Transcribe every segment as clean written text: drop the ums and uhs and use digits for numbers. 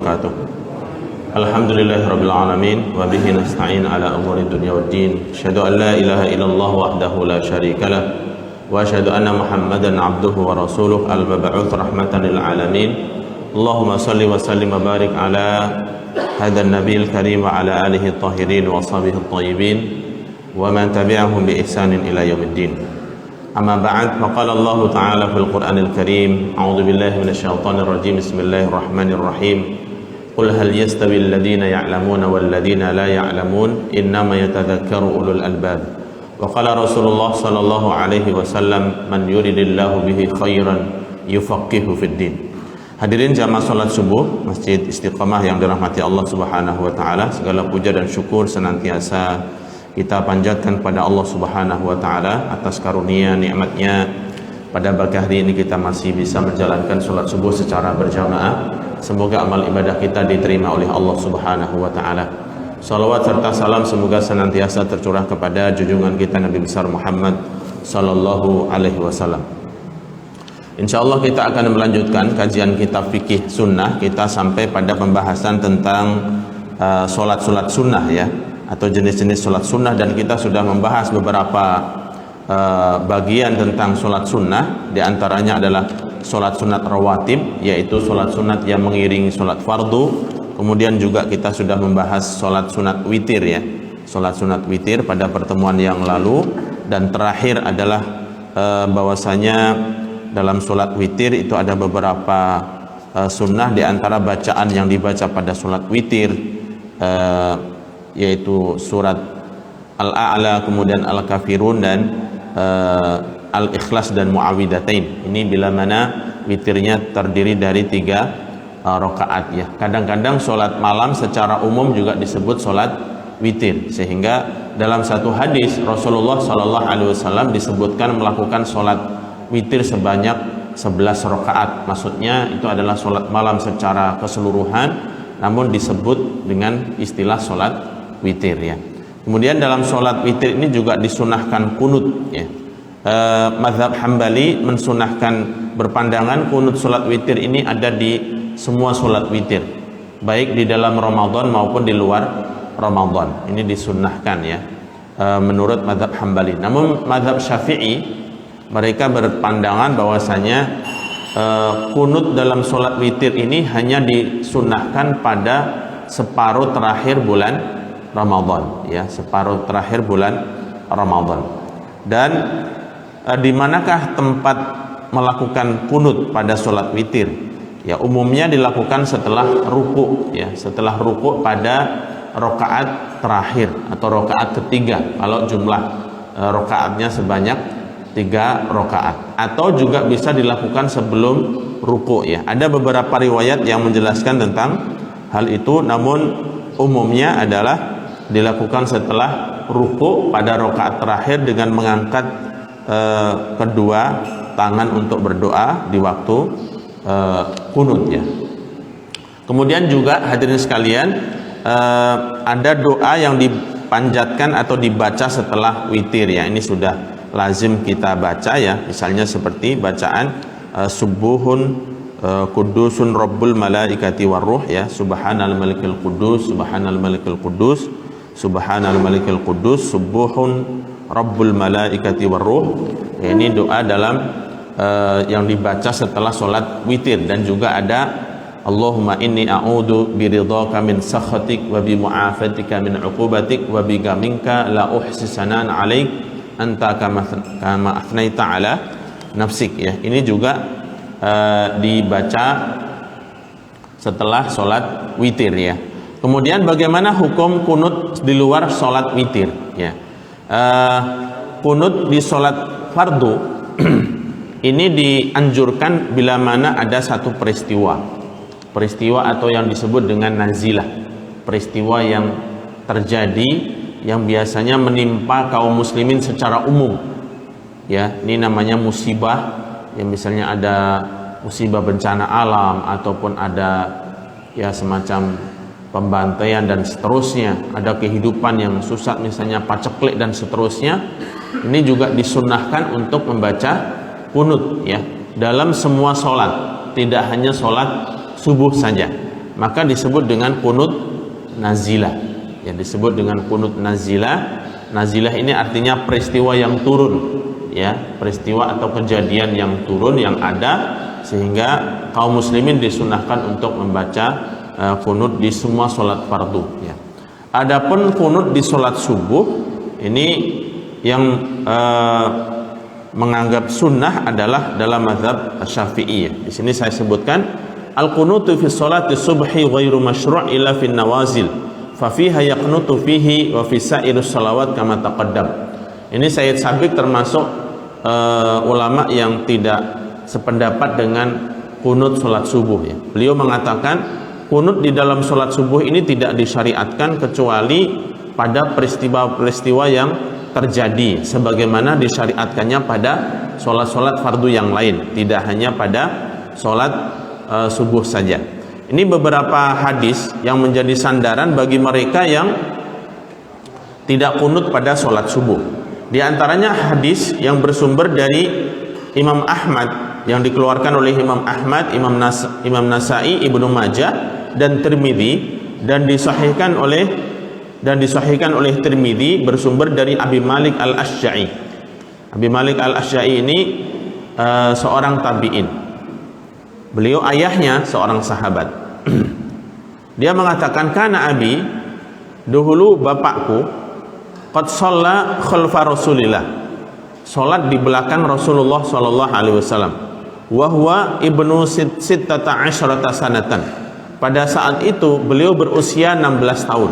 wabarakatuh. Alhamdulillahirabbil alamin wa bihi nasta'in ala umuri dunya waddin. Asyhadu an la ilaha illallah wahdahu la syarikalah wa asyhadu anna Muhammadan 'abduhu wa rasuluh al-mab'uts rahmatan lil alamin. Allahumma shalli wa sallim wa barik ala hadzal nabiyil karim wa ala alihi at-tahirin wa sahbihi at-tayyibin wa man tabi'ahum bi ihsanin ila yaumiddin. Amma ba'd, faqala Allah Ta'ala fil Qur'anil Karim, a'udzu billahi minasyaitonir rajim, bismillahirrahmanirrahim. Qul hal yastawi alladhina ya'lamuna wal ladhina la ya'lamun, innama yatadhakkaru ulul albab. Wa qala Rasulullah sallallahu alaihi wasallam, man yuridillahu bihi khairan yufaqihu fid din. Hadirin jamaah salat subuh Masjid Istiqamah yang dirahmati Allah Subhanahu wa taala, segala puja dan syukur senantiasa kita panjatkan kepada Allah Subhanahu wa taala atas karunia nikmatnya. Pada pagi hari ini kita masih bisa menjalankan salat subuh secara berjamaah. Semoga amal ibadah kita diterima oleh Allah Subhanahu wa taala. Salawat serta salam semoga senantiasa tercurah kepada junjungan kita Nabi besar Muhammad sallallahu alaihi wasallam. Insyaallah kita akan melanjutkan kajian kitab fikih sunnah. Kita sampai pada pembahasan tentang salat-salat sunnah ya, atau jenis-jenis salat sunnah, dan kita sudah membahas beberapa bagian tentang salat sunnah. Di antaranya adalah salat sunat rawatib, yaitu salat sunat yang mengiringi salat fardu. Kemudian juga kita sudah membahas salat sunat witir ya, salat sunat witir pada pertemuan yang lalu. Dan terakhir adalah bahwasanya dalam salat witir itu ada beberapa sunnah, di antara bacaan yang dibaca pada salat witir yaitu surat Al-A'la, kemudian Al-Kafirun, dan Al-Ikhlas dan Mu'awwidatain. Ini bila mana witirnya terdiri dari 3 rakaat ya. Kadang-kadang sholat malam secara umum juga disebut sholat witir, sehingga dalam satu hadis Rasulullah Sallallahu Alaihi Wasallam disebutkan melakukan sholat witir sebanyak 11 rakaat. Maksudnya itu adalah sholat malam secara keseluruhan, namun disebut dengan istilah sholat witir ya. Kemudian dalam sholat witir ini juga disunahkan kunut ya. Mazhab Hambali mensunahkan, berpandangan kunut sholat witir ini ada di semua sholat witir, baik di dalam Ramadan maupun di luar Ramadan. Ini disunahkan ya menurut mazhab Hambali. Namun mazhab Syafi'i mereka berpandangan bahwasanya kunut dalam sholat witir ini hanya disunahkan pada separuh terakhir bulan Ramadan ya, separuh terakhir bulan Ramadan. Dan di manakah tempat melakukan kunut pada sholat witir? Ya, umumnya dilakukan setelah ruku ya, setelah ruku pada rakaat terakhir atau rakaat ketiga kalau jumlah rakaatnya sebanyak 3 rakaat, atau juga bisa dilakukan sebelum ruku ya. Ada beberapa riwayat yang menjelaskan tentang hal itu, namun umumnya adalah dilakukan setelah ruku pada rakaat terakhir dengan mengangkat kedua tangan untuk berdoa di waktu kunut ya. Kemudian juga hadirin sekalian, ada doa yang dipanjatkan atau dibaca setelah witir ya. Ini sudah lazim kita baca ya, misalnya seperti bacaan subuhun kudusun rabbul malaikati waruh ya, subhanal malikil qudus, subhanal malikil qudus, subhanal malikil qudus, subuhun rabbul malaikati waruh ya. Ini doa dalam yang dibaca setelah sholat witir. Dan juga ada Allahumma inni a'udhu biridhaka min sakhatik wa bi mu'afatika min uqubatik wa bi gaminka la uhsi sanan alaik anta kama afnaita ala nafsik ya. Ini juga dibaca setelah sholat witir ya. Kemudian bagaimana hukum kunut di luar sholat witir ya? Kunut di sholat fardu ini dianjurkan bila mana ada satu peristiwa atau yang disebut dengan nazilah, peristiwa yang terjadi yang biasanya menimpa kaum muslimin secara umum ya. Ini namanya musibah yang misalnya ada musibah bencana alam, ataupun ada ya semacam pembantaian dan seterusnya, ada kehidupan yang susah misalnya paceklik dan seterusnya. Ini juga disunnahkan untuk membaca kunut ya dalam semua sholat, tidak hanya sholat subuh saja. maka disebut dengan kunut nazilah. Ya, disebut dengan kunut nazilah. Nazilah ini artinya peristiwa yang turun, ya, peristiwa atau kejadian yang turun yang ada, sehingga kaum muslimin disunahkan untuk membaca kunut di semua sholat fardu. Ya. Adapun kunut di sholat subuh ini yang menganggap sunnah adalah dalam mazhab Syafi'iyah. Di sini saya sebutkan al-qunutu fi sholati subhi ghairu masyru' illa fi nawazil fa fiha yaqnutu fihi wa fi sa'irus shalawat kama taqaddam. Ini Sayyid Sabiq termasuk ulama yang tidak sependapat dengan kunut sholat subuh, ya. Beliau mengatakan kunut di dalam sholat subuh ini tidak disyariatkan kecuali pada peristiwa-peristiwa yang terjadi, sebagaimana disyariatkannya pada sholat-sholat fardu yang lain, tidak hanya pada sholat subuh saja. Ini beberapa hadis yang menjadi sandaran bagi mereka yang tidak kunut pada sholat subuh. Di antaranya hadis yang bersumber dari Imam Ahmad, yang dikeluarkan oleh Imam Ahmad, Imam Nasa'i, Ibnu Majah dan Tirmidzi, dan disahihkan oleh Tirmidzi, bersumber dari Abi Malik Al-Asy'a'i. Abi Malik Al-Asy'a'i ini seorang tabi'in. Beliau ayahnya seorang sahabat. Dia mengatakan, kana abi, dahulu bapakku, qad shalla khalfa Rasulillah, salat di belakang Rasulullah sallallahu alaihi wasallam, wa huwa ibnu sittata asyrata sanatan. Pada saat itu beliau berusia 16 tahun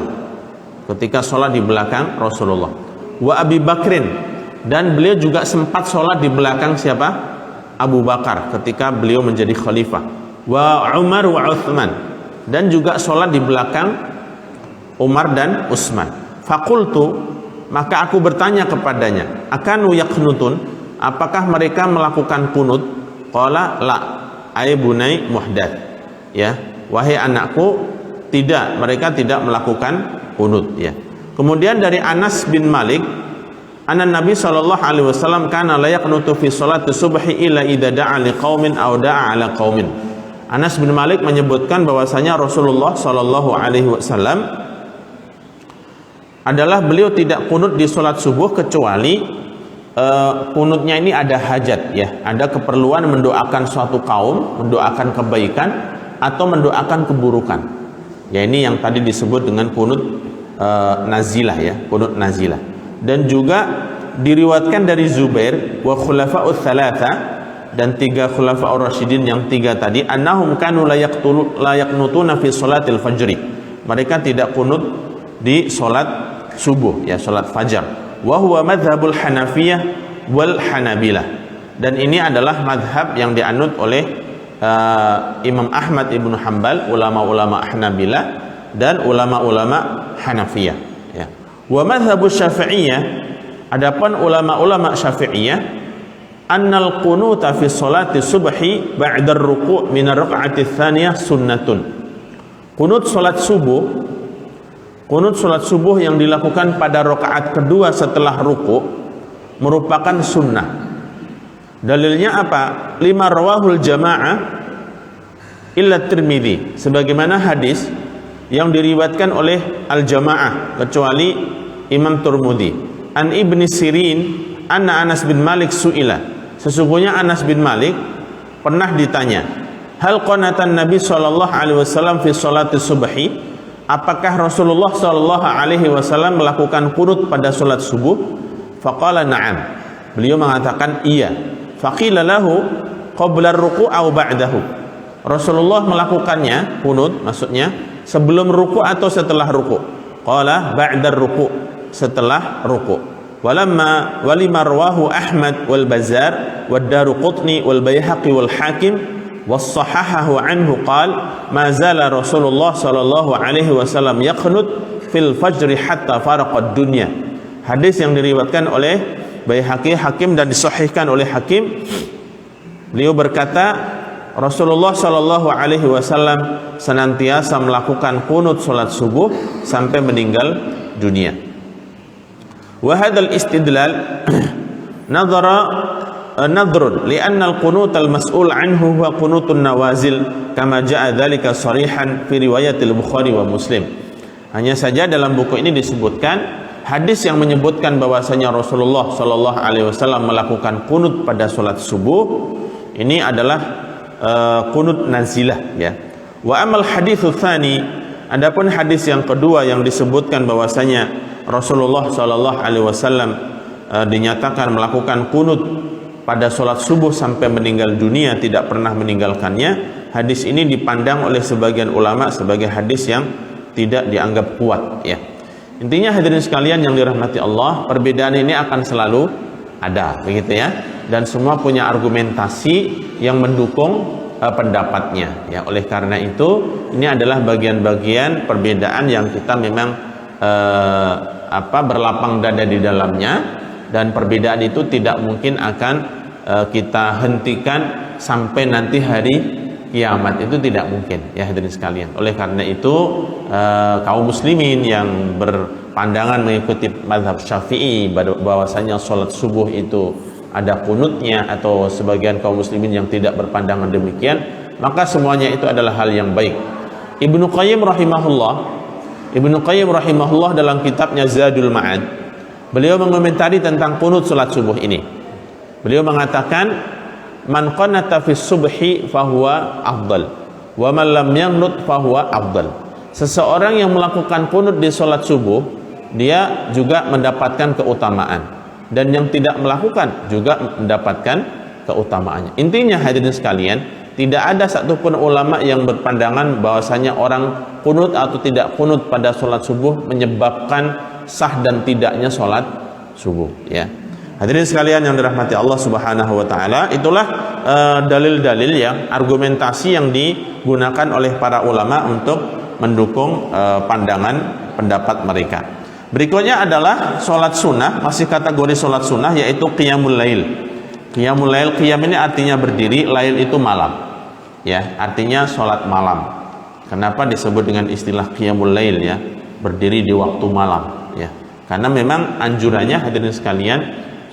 ketika sholat di belakang Rasulullah. Wa Abi Bakrin, dan beliau juga sempat sholat di belakang siapa? Abu Bakar ketika beliau menjadi khalifah. Wa Umar wa Uthman, dan juga sholat di belakang Umar dan Utsman. Fakultu, maka aku bertanya kepadanya, akanu yaqnutun, apakah mereka melakukan kunut? Qala la, ay bunai muhdath, ya, wahai anakku, tidak, mereka tidak melakukan kunut, ya. Kemudian dari Anas bin Malik, anna Nabi sallallahu alaihi wasallam kana la yaqnutu fi sholati subhi illa idza da'a liqaumin aw da'a ala qaumin. Anas bin Malik menyebutkan bahwasanya Rasulullah sallallahu alaihi wasallam adalah beliau tidak kunut di sholat subuh kecuali kunutnya ini ada hajat, ya, ada keperluan mendoakan suatu kaum, mendoakan kebaikan atau mendoakan keburukan. Ya, ini yang tadi disebut dengan kunut nazilah, ya, kunut nazilah. Dan juga diriwayatkan dari Zubair wa khulafa'ut thalatha, dan 3 khulafa'ur rasyidin yang 3 tadi, annahum kanu la yaqnutuna fi sholatil fajri, mereka tidak kunut di sholat subuh, ya, sholat fajar. Wa huwa madhabul Hanafiyah wal Hanabilah, dan ini adalah madhab yang dianut oleh Imam Ahmad ibnu Hanbal, ulama-ulama Hanabilah dan ulama-ulama Hanafiyah, ya. Wa madhabus Syafi'iyah, adapun ulama-ulama Syafi'iyah, annal qunuta fi sholati subhi ba'da ar-ruku' min ar-rak'ati tsaniyah sunnatun. Kunut salat subuh yang dilakukan pada rakaat kedua setelah ruku' merupakan sunnah. Dalilnya apa? Lima rawahul jamaah illa Tirmidzi, sebagaimana hadis yang diriwayatkan oleh al-jamaah kecuali Imam Tirmidzi. An Ibni Sirin anna Anas bin Malik su'ila, sesungguhnya Anas bin Malik pernah ditanya, hal qanatan Nabi sallallahu alaihi wasallam fi sholati subhi, apakah Rasulullah sallallahu alaihi wasallam melakukan qunut pada salat subuh? Faqala na'am, beliau mengatakan iya. Faqila lahu qabla ar-ruku' aw ba'dahu, Rasulullah melakukannya qunut, maksudnya sebelum ruku' atau setelah ruku'? Qala ba'da ar-ruku', setelah ruku'. Walima rawahu Ahmad wal Bazzar wad Daruqutni wal Baihaqi wal Hakim was-sahahahu anhu qala ma zala Rasulullah sallallahu alaihi wasallam yaqnut fil fajri hatta faraqa ad-dunya. Hadis yang diriwayatkan oleh Baihaqi, Hakim, dan disahihkan oleh Hakim, beliau berkata Rasulullah sallallahu alaihi wasallam senantiasa melakukan qunut salat subuh sampai meninggal dunia. Wa hadzal istidlal nadhara nadhrun li'anna al-qunut al-mas'ul anhu huwa qunutun nawazil kama ja'a dzalika sharihan fi riwayatil Bukhari wa Muslim. Hanya saja dalam buku ini disebutkan hadis yang menyebutkan bahwasanya Rasulullah sallallahu alaihi wasallam melakukan qunut pada salat subuh ini adalah qunut nazilah ya. Wa amal haditsu tsani, adapun hadis yang kedua yang disebutkan bahwasanya Rasulullah sallallahu alaihi wasallam dinyatakan melakukan qunut pada sholat subuh sampai meninggal dunia, tidak pernah meninggalkannya. Hadis ini dipandang oleh sebagian ulama sebagai hadis yang tidak dianggap kuat ya. Intinya hadirin sekalian yang dirahmati Allah, perbedaan ini akan selalu ada begitu ya, dan semua punya argumentasi yang mendukung pendapatnya ya. Oleh karena itu ini adalah bagian-bagian perbedaan yang kita memang berlapang dada di dalamnya, dan perbedaan itu tidak mungkin akan kita hentikan sampai nanti hari kiamat, itu tidak mungkin ya hadirin sekalian. Oleh karena itu kaum muslimin yang berpandangan mengikuti mazhab Syafi'i bahwasanya sholat subuh itu ada kunutnya, atau sebagian kaum muslimin yang tidak berpandangan demikian, maka semuanya itu adalah hal yang baik. Ibnu Qayyim rahimahullah dalam kitabnya Zadul Ma'ad, beliau mengomentari tentang kunut salat subuh ini. Beliau mengatakan, man qanata fi subhi fahuwa afdal wa man lam yaqnut fahuwa afdal. Seseorang yang melakukan kunut di salat subuh, dia juga mendapatkan keutamaan, dan yang tidak melakukan juga mendapatkan keutamaannya. Intinya hadirin sekalian, tidak ada satupun ulama yang berpandangan bahwasanya orang kunut atau tidak kunut pada salat subuh menyebabkan sah dan tidaknya sholat subuh ya. Hadirin sekalian yang dirahmati Allah Subhanahu wa taala, itulah dalil-dalil yang argumentasi yang digunakan oleh para ulama untuk mendukung pendapat mereka. Berikutnya adalah sholat sunnah, masih kategori sholat sunnah, yaitu qiyamul lail. Qiyamul lail, qiyam ini artinya berdiri, lail itu malam ya, artinya sholat malam. Kenapa disebut dengan istilah qiyamul lail ya, berdiri di waktu malam ya, karena memang anjurannya hadirin sekalian,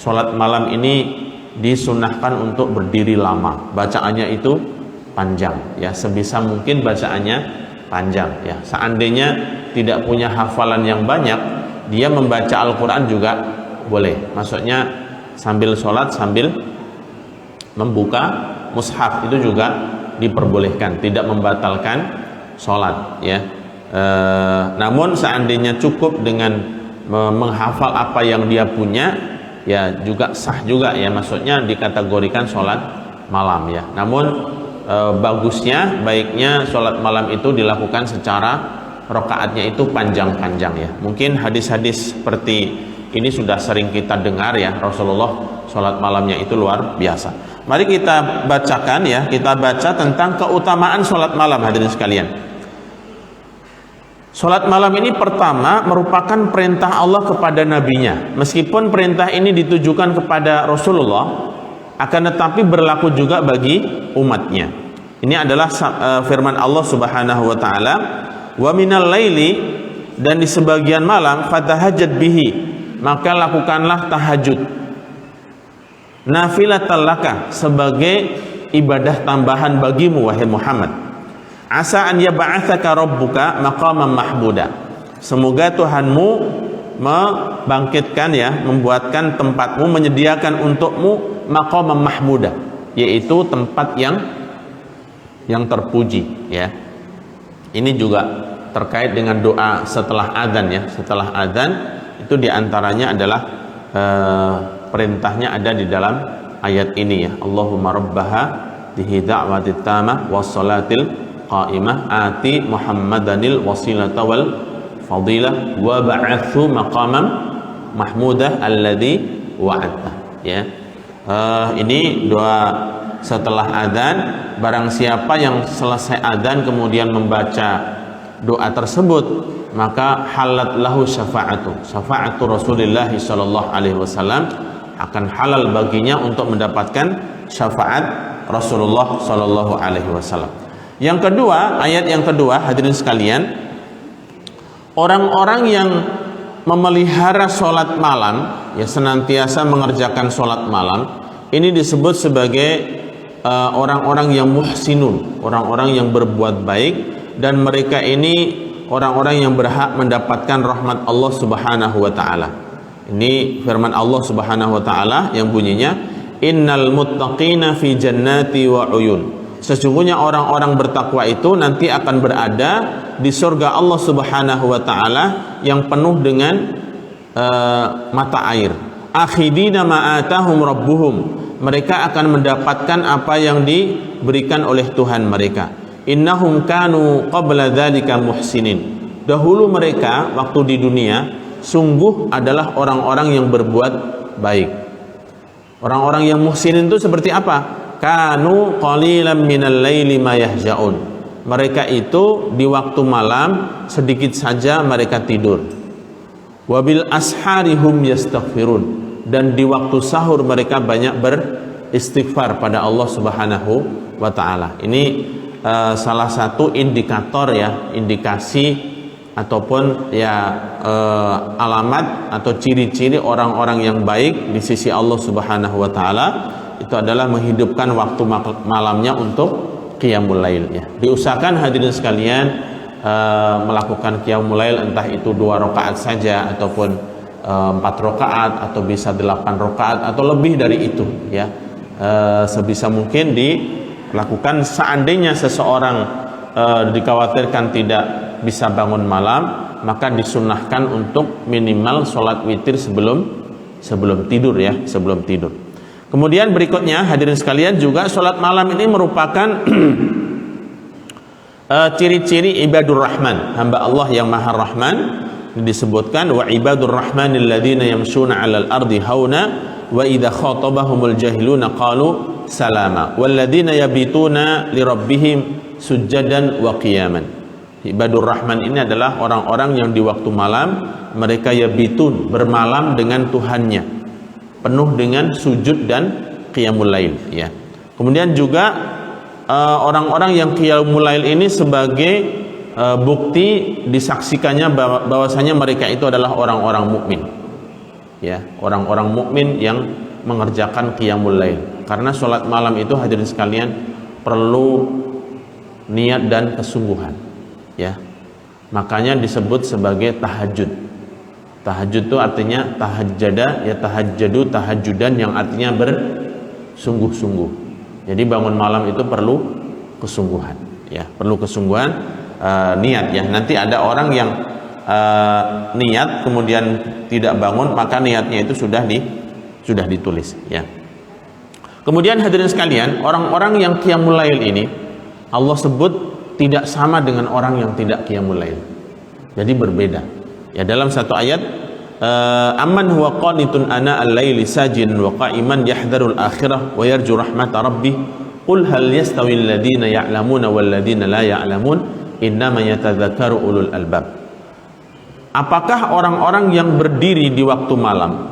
sholat malam ini disunahkan untuk berdiri lama, bacaannya itu panjang ya, sebisa mungkin bacaannya panjang ya. Seandainya tidak punya hafalan yang banyak, dia membaca Al-Quran juga boleh, maksudnya sambil sholat sambil membuka mushaf itu juga diperbolehkan, tidak membatalkan sholat ya. Namun seandainya cukup dengan menghafal apa yang dia punya ya, juga sah juga ya, maksudnya dikategorikan sholat malam ya. Namun baiknya sholat malam itu dilakukan secara rakaatnya itu panjang-panjang ya. Mungkin hadis-hadis seperti ini sudah sering kita dengar ya, Rasulullah sholat malamnya itu luar biasa. Mari kita bacakan ya, kita baca tentang keutamaan sholat malam hadirin sekalian. Sholat malam ini pertama merupakan perintah Allah kepada nabinya. Meskipun perintah ini ditujukan kepada Rasulullah, akan tetapi berlaku juga bagi umatnya. Ini adalah firman Allah Subhanahu wa taala, wa minal laili, dan di sebagian malam fatahajjad bihi, maka lakukanlah tahajud, nafilatan laka, sebagai ibadah tambahan bagimu wahai Muhammad. Asa an yab'atsaka rabbuka maqaman mahmuda, semoga Tuhanmu membangkitkan ya, membuatkan tempatmu, menyediakan untukmu maqaman mahmuda, yaitu tempat yang terpuji ya. Ini juga terkait dengan doa setelah adzan ya. Setelah adzan itu diantaranya adalah perintahnya ada di dalam ayat ini ya. Allahumma rabbaha bihi da'watit tamah wassalatil qa'imah ati muhammadanil wasilata wal fadilah wa ba'athu maqamam mahmudah alladhi wa'adta ya. Ini doa setelah adzan. Barang siapa yang selesai adzan kemudian membaca doa tersebut, maka halat lahu syafa'atu Rasulullah sallallahu alaihi wasallam, akan halal baginya untuk mendapatkan syafaat Rasulullah sallallahu alaihi wasallam. Yang kedua, ayat yang kedua hadirin sekalian, orang-orang yang memelihara sholat malam ya, senantiasa mengerjakan sholat malam, ini disebut sebagai orang-orang yang muhsinun, orang-orang yang berbuat baik, dan mereka ini orang-orang yang berhak mendapatkan rahmat Allah Subhanahu wa taala. Ini firman Allah Subhanahu wa taala yang bunyinya, innal muttaqina fi jannati wa uyun. Sesungguhnya orang-orang bertakwa itu nanti akan berada di surga Allah Subhanahu wa taala yang penuh dengan mata air. Akhidina ma atahum rabbuhum. Mereka akan mendapatkan apa yang diberikan oleh Tuhan mereka. Innahum kanu qabla dzalika muhsinin. Dahulu mereka waktu di dunia sungguh adalah orang-orang yang berbuat baik. Orang-orang yang muhsinin itu seperti apa? Kanu qalilan minal laili ma yahjaun. Mereka itu di waktu malam sedikit saja mereka tidur. Wabil ashari hum yastaghfirun. Dan di waktu sahur mereka banyak beristighfar pada Allah Subhanahu wa taala. Ini salah satu indikator ya, indikasi ataupun ya alamat atau ciri-ciri orang-orang yang baik di sisi Allah Subhanahu wa taala. Itu adalah menghidupkan waktu malamnya untuk qiyamul lail ya. Diusahakan hadirin sekalian melakukan qiyamul lail, entah itu 2 rakaat saja ataupun 4 rakaat atau bisa 8 rakaat atau lebih dari itu ya. Sebisa mungkin dilakukan. Seandainya seseorang dikhawatirkan tidak bisa bangun malam, maka disunnahkan untuk minimal sholat witir sebelum tidur ya, sebelum tidur. Kemudian berikutnya hadirin sekalian, juga sholat malam ini merupakan ciri-ciri ibadur rahman, hamba Allah yang maha rahman. Disebutkan wa ibadur rahmanil ladzina yamshuna 'alal ardi hauna wa idza khatabahumul jahiluna qalu salama wal ladzina yabituna li rabbihim sujjadan wa qiyaman. Ibadur rahman ini adalah orang-orang yang di waktu malam mereka yabitun, bermalam dengan Tuhannya, penuh dengan sujud dan qiyamul lail ya. Kemudian juga orang-orang yang qiyamul lail ini sebagai bukti disaksikannya bahwasanya mereka itu adalah orang-orang mukmin ya, orang-orang mukmin yang mengerjakan qiyamul lail. Karena sholat malam itu hadirin sekalian perlu niat dan kesungguhan ya. Makanya disebut sebagai tahajud. Tahajud itu artinya tahajjada ya, tahajjadu tahajjudan, yang artinya bersungguh-sungguh. Jadi bangun malam itu perlu kesungguhan ya, perlu kesungguhan, niat ya. Nanti ada orang yang niat kemudian tidak bangun, maka niatnya itu sudah ditulis ya. Kemudian hadirin sekalian, orang-orang yang qiyamul lail ini Allah sebut tidak sama dengan orang yang tidak qiyamul lail. Jadi berbeda. Ya, dalam satu ayat, amman huwa qanitun ana al-laili sajin wa qa'iman yahdharul akhirah wa yarju rahmata rabbih qul hal yastawi alladhina ya'lamuna wal ladzina la ya'lamun innama yatadzakkaru ulul albab. Apakah orang-orang yang berdiri di waktu malam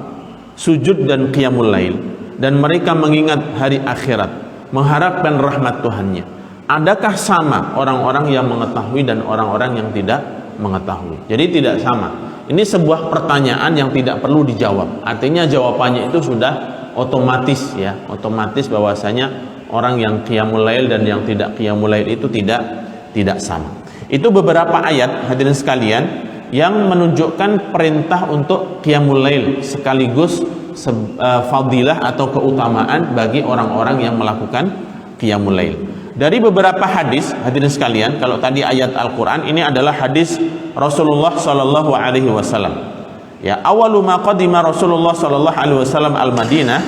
sujud dan qiyamul lail dan mereka mengingat hari akhirat, mengharapkan rahmat Tuhannya, adakah sama orang-orang yang mengetahui dan orang-orang yang tidak mengetahui? Jadi tidak sama. Ini sebuah pertanyaan yang tidak perlu dijawab. Artinya jawabannya itu sudah otomatis ya, otomatis bahwasanya orang yang qiyamul lail dan yang tidak qiyamul lail itu tidak sama. Itu beberapa ayat hadirin sekalian yang menunjukkan perintah untuk qiyamul lail sekaligus fadilah atau keutamaan bagi orang-orang yang melakukan qiyamul lail. Dari beberapa hadis hadirin sekalian, kalau tadi ayat Al-Qur'an, ini adalah hadis Rasulullah sallallahu alaihi wasallam. Ya, awalu ma qadima Rasulullah sallallahu alaihi wasallam al-Madinah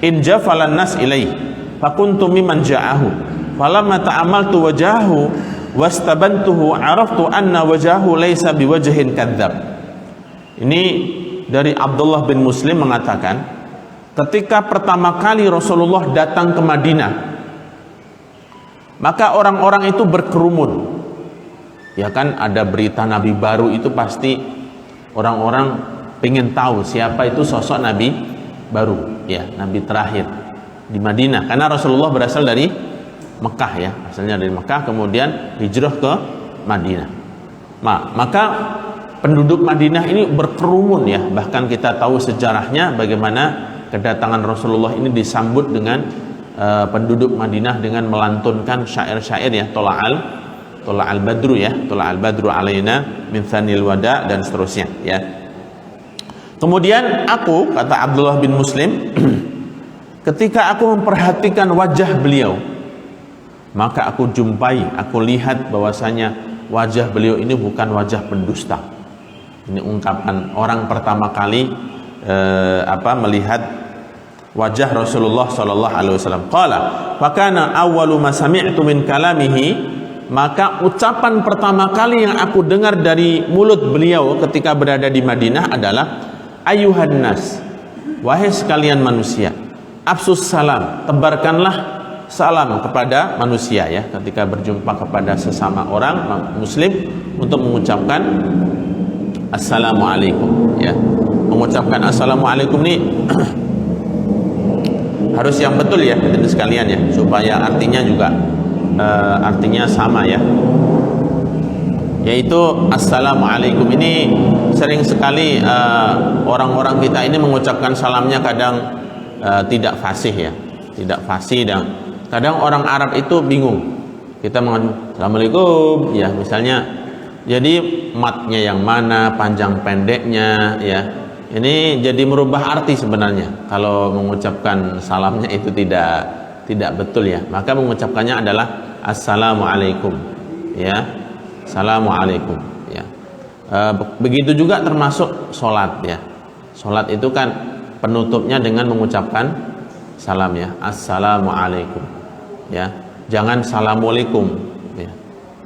in jafalan nas ilaihi fakuntu mimman ja'ahu falamma ta'amaltu wajahu wastabantuhu araftu anna wajahu laysa biwajhin kadzdzab. Ini dari Abdullah bin Muslim mengatakan, ketika pertama kali Rasulullah datang ke Madinah, maka orang-orang itu berkerumun. Ya kan, ada berita Nabi baru itu pasti orang-orang pengen tahu siapa itu sosok Nabi baru, ya, Nabi terakhir di Madinah. Karena Rasulullah berasal dari Mekah ya, asalnya dari Mekah, kemudian hijrah ke Madinah. Maka penduduk Madinah ini berkerumun ya. Bahkan kita tahu sejarahnya bagaimana kedatangan Rasulullah ini disambut dengan penduduk Madinah dengan melantunkan syair-syair ya, Tola'al Badru ya, Tola'al Badru alaina min thanil wada dan seterusnya ya. Kemudian aku, kata Abdullah bin Muslim, ketika aku memperhatikan wajah beliau, maka aku lihat bahwasanya wajah beliau ini bukan wajah pendusta. Ini ungkapan orang pertama kali melihat wajah Rasulullah sallallahu alaihi wasallam. Qala fa kana awwalu ma sami'tu min kalamihi, maka ucapan pertama kali yang aku dengar dari mulut beliau ketika berada di Madinah adalah ayuhan nas, wahai sekalian manusia, afsus salam, tebarkanlah salam kepada manusia ya, ketika berjumpa kepada sesama orang muslim untuk mengucapkan assalamualaikum ya. Mengucapkan assalamualaikum ini harus yang betul ya, teman sekalian ya, supaya artinya juga artinya sama ya, yaitu assalamualaikum. Ini sering sekali orang-orang kita ini mengucapkan salamnya kadang tidak fasih ya, tidak fasih, dan kadang orang Arab itu bingung. Kita mengatakan assalamualaikum ya misalnya, jadi matnya yang mana, panjang pendeknya ya, ini jadi merubah arti sebenarnya. Kalau mengucapkan salamnya itu tidak betul ya, maka mengucapkannya adalah assalamualaikum ya, assalamualaikum ya. Begitu juga termasuk sholat ya. Sholat itu kan penutupnya dengan mengucapkan salam ya, assalamualaikum ya, jangan salamualaikum ya.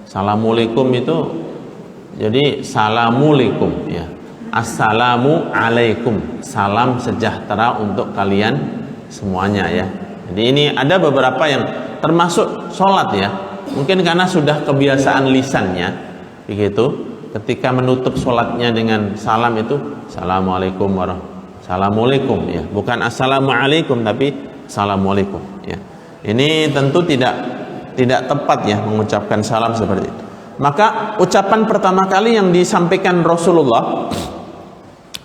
Salamualaikum itu jadi salamualaikum ya, assalamu alaikum, salam sejahtera untuk kalian semuanya ya. Jadi ini ada beberapa yang termasuk sholat ya, mungkin karena sudah kebiasaan lisannya begitu, ketika menutup sholatnya dengan salam itu assalamualaikum assalamualaikum ya, bukan assalamualaikum tapi assalamualaikum ya. Ini tentu tidak tepat ya mengucapkan salam seperti itu. Maka ucapan pertama kali yang disampaikan Rasulullah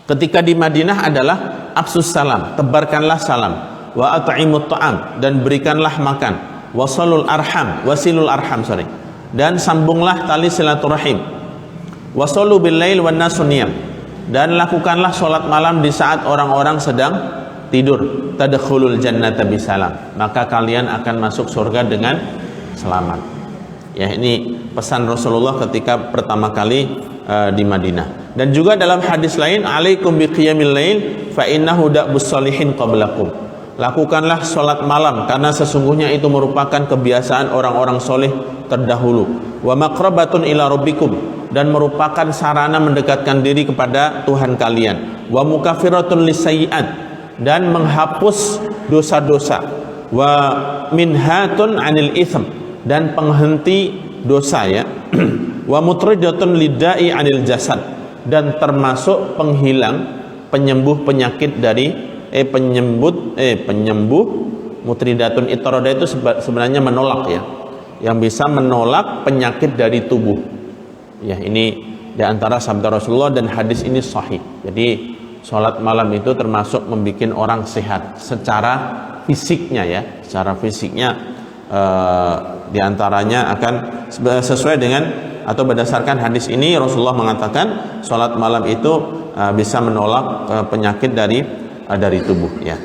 ketika di Madinah adalah afsus salam, tebarkanlah salam, wa at'imut ta'am, dan berikanlah makan, wasilul arham dan sambunglah tali silaturahim, wasallu bil lail wan nasu niyam, dan lakukanlah sholat malam di saat orang-orang sedang tidur, tadkhulul jannata bisalam, maka kalian akan masuk surga dengan selamat. Ya, ini pesan Rasulullah ketika pertama kali di Madinah. Dan juga dalam hadis lain, alaikum biqiyamil lail fa innahu da'bus shalihin qablakum, lakukanlah sholat malam karena sesungguhnya itu merupakan kebiasaan orang-orang soleh terdahulu, wa maqrabatun ila rabbikum, dan merupakan sarana mendekatkan diri kepada Tuhan kalian, wa mukaffiratun lisayyi'at, dan menghapus dosa-dosa, wa minhatun 'anil itsm, dan penghenti dosa ya, wa mutridatun lidai 'anil jasad, dan termasuk penyembuh penyakit dari penyembuh. Mutridatun itroda itu sebenarnya menolak ya, yang bisa menolak penyakit dari tubuh ya. Ini diantara sabda Rasulullah dan hadis ini sahih. Jadi sholat malam itu termasuk membuat orang sehat secara fisiknya ya, secara fisiknya. Diantaranya akan sesuai dengan atau berdasarkan hadis ini Rasulullah mengatakan sholat malam itu bisa menolak penyakit dari tubuh ya.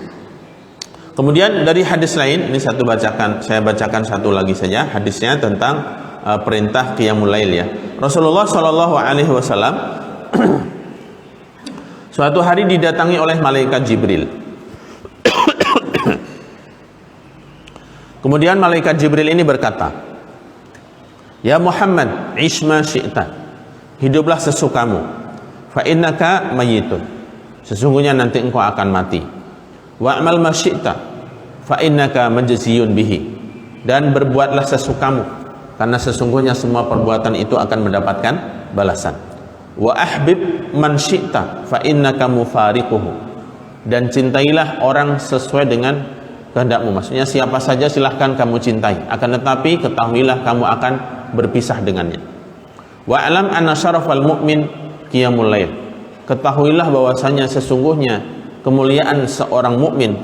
Kemudian dari hadis lain, ini saya bacakan satu lagi saja hadisnya tentang perintah qiyamul lail ya. Rasulullah Shallallahu Alaihi Wasallam suatu hari didatangi oleh malaikat Jibril. Kemudian malaikat Jibril ini berkata, ya Muhammad, ishma syi'ta, hiduplah sesukamu, fa innaka mayyitun, sesungguhnya nanti engkau akan mati, wa'mal ma syi'ta, fa innaka majziyun bihi, dan berbuatlah sesukamu karena sesungguhnya semua perbuatan itu akan mendapatkan balasan, wa ahbib man syi'ta, fa innaka mufariquhu, dan cintailah orang sesuai dengan kehendakmu, maksudnya siapa saja silahkan kamu cintai, akan tetapi ketahuilah kamu akan berpisah dengannya. Wa'lam anna syarafal mu'min qiyamul lail, ketahuilah bahwasanya sesungguhnya kemuliaan seorang mukmin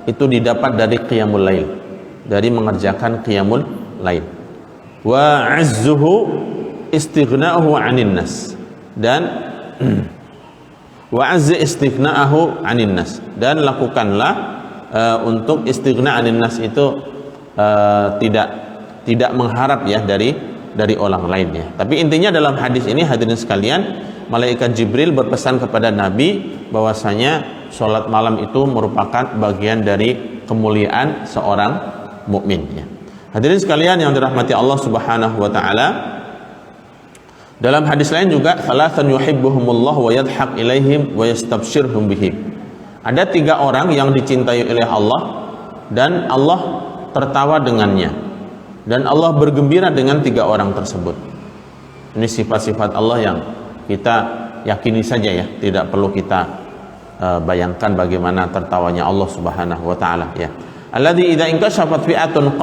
itu didapat dari qiyamul lail, dari mengerjakan qiyamul lail. Wa 'azzuhu istighna'uhu 'anil nas, dan wa 'azza istighna'uhu 'anil nas, dan lakukanlah untuk istighna 'anil nas itu tidak mengharap ya dari orang lainnya. Tapi intinya dalam hadis ini hadirin sekalian, malaikat Jibril berpesan kepada Nabi bahwasanya sholat malam itu merupakan bagian dari kemuliaan seorang mukmin ya. Hadirin sekalian yang dirahmati Allah Subhanahu wa taala, dalam hadis lain juga thalathan yuhibbuhumullah wa yadhhak ilaihim wa yastabshirhum bihim. Ada 3 orang yang dicintai oleh Allah dan Allah tertawa dengannya, dan Allah bergembira dengan 3 orang tersebut. Ini sifat-sifat Allah yang kita yakini saja ya, tidak perlu kita bayangkan bagaimana tertawanya Allah Subhanahu wa taala ya. Alladzi idza inkashafat fi'atun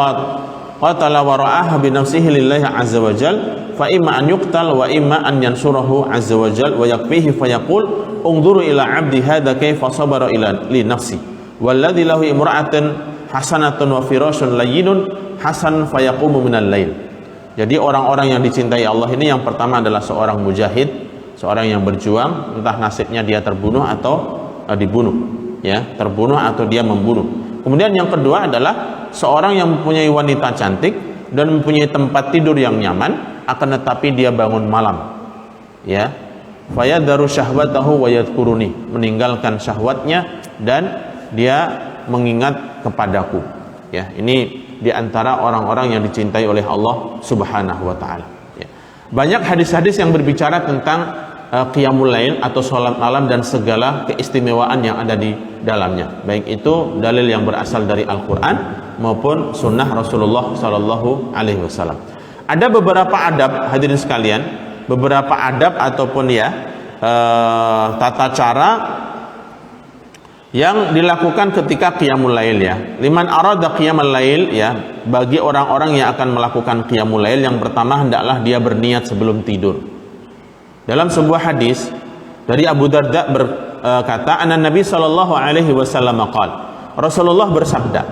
qatala wa ra'aha bi nafsihi lillahi azza wa jal fa imma an yuqtal wa imma an yansurahu azza wa jal wa yakfihi fa yaqul unzuru ila 'abdi hadza kayfa sabara ila li nafsi walladzi lahu imra'atun hasanatun wa firashun layyinun hasan fa yaqumu minal lail. Jadi orang-orang yang dicintai Allah ini yang pertama adalah seorang mujahid, seorang yang berjuang, entah nasibnya dia terbunuh atau dibunuh ya, terbunuh atau dia membunuh. Kemudian yang kedua adalah seorang yang mempunyai wanita cantik dan mempunyai tempat tidur yang nyaman, akan tetapi dia bangun malam ya, fayadharu syahwatahu wa yadhkuruni, meninggalkan syahwatnya dan dia mengingat kepadaku ya. Ini diantara orang-orang yang dicintai oleh Allah Subhanahu wa ta'ala ya. Banyak hadis-hadis yang berbicara tentang qiyamul lail atau sholat malam dan segala keistimewaan yang ada di dalamnya, baik itu dalil yang berasal dari Al-Quran maupun sunnah Rasulullah Sallallahu Alaihi Wasallam. Ada beberapa adab hadirin sekalian, beberapa adab ataupun ya tata cara yang dilakukan ketika qiyamul lail ya. Liman arada qiyamul lail ya, bagi orang-orang yang akan melakukan qiyamul lail, yang pertama hendaklah dia berniat sebelum tidur. Dalam sebuah hadis dari Abu Darda berkata, anna Nabi sallallahu alaihi wasallam qala, Rasulullah bersabda,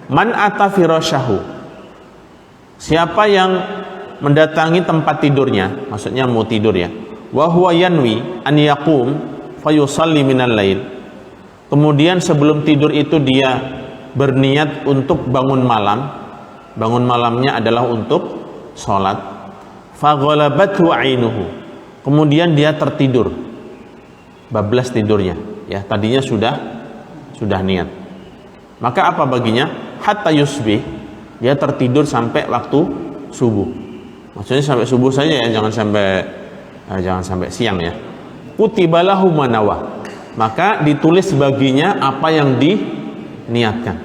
man ata firasyahu, siapa yang mendatangi tempat tidurnya, maksudnya mau tidur ya, wa huwa yanwi an yaqum fayusalli minal lail, kemudian sebelum tidur itu dia berniat untuk bangun malam, bangun malamnya adalah untuk sholat, faghalabathu ainuhu, kemudian dia tertidur, bablas tidurnya ya, tadinya sudah niat, maka apa baginya? Hatta yusbih, dia tertidur sampai waktu subuh, maksudnya sampai subuh saja ya, jangan sampai siang ya. Kutibalahu manawa, maka ditulis baginya apa yang diniatkan.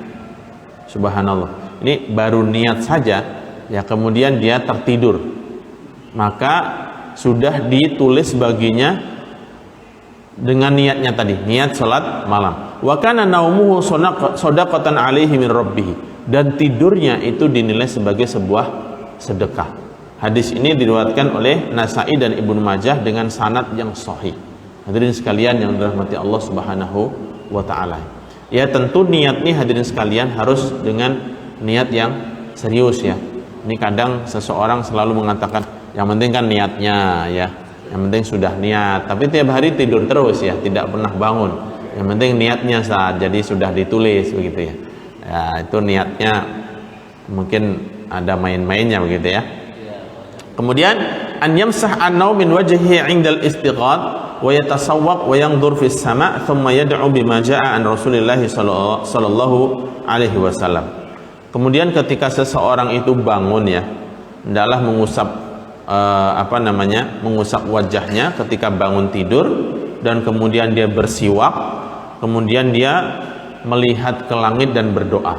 Subhanallah, ini baru niat saja ya, kemudian dia tertidur, maka sudah ditulis baginya dengan niatnya tadi, niat salat malam. Wa kana naumuhu shadaqatan alaihi min rabbih, dan tidurnya itu dinilai sebagai sebuah sedekah. Hadis ini diriwayatkan oleh Nasa'i dan Ibnu Majah dengan sanad yang sahih. Hadirin sekalian yang dirahmati Allah Subhanahu wa taala. Ya tentu niat nih hadirin sekalian harus dengan niat yang serius ya. Ini kadang seseorang selalu mengatakan yang penting kan niatnya ya, yang penting sudah niat, tapi tiap hari tidur terus ya, tidak pernah bangun. Yang penting niatnya saat jadi sudah ditulis begitu ya. Ya itu niatnya mungkin ada main-mainnya begitu ya. Kemudian an yamsah an-naum min wajhihi 'indal istiqad wa yatasawwaq wa yanzur fis sama' thumma yad'u bima jaa'a an Rasulillah sallallahu alaihi wasallam. Kemudian ketika seseorang itu bangun ya, hendaklah mengusap mengusap wajahnya ketika bangun tidur, dan kemudian dia bersiwak, kemudian dia melihat ke langit dan berdoa.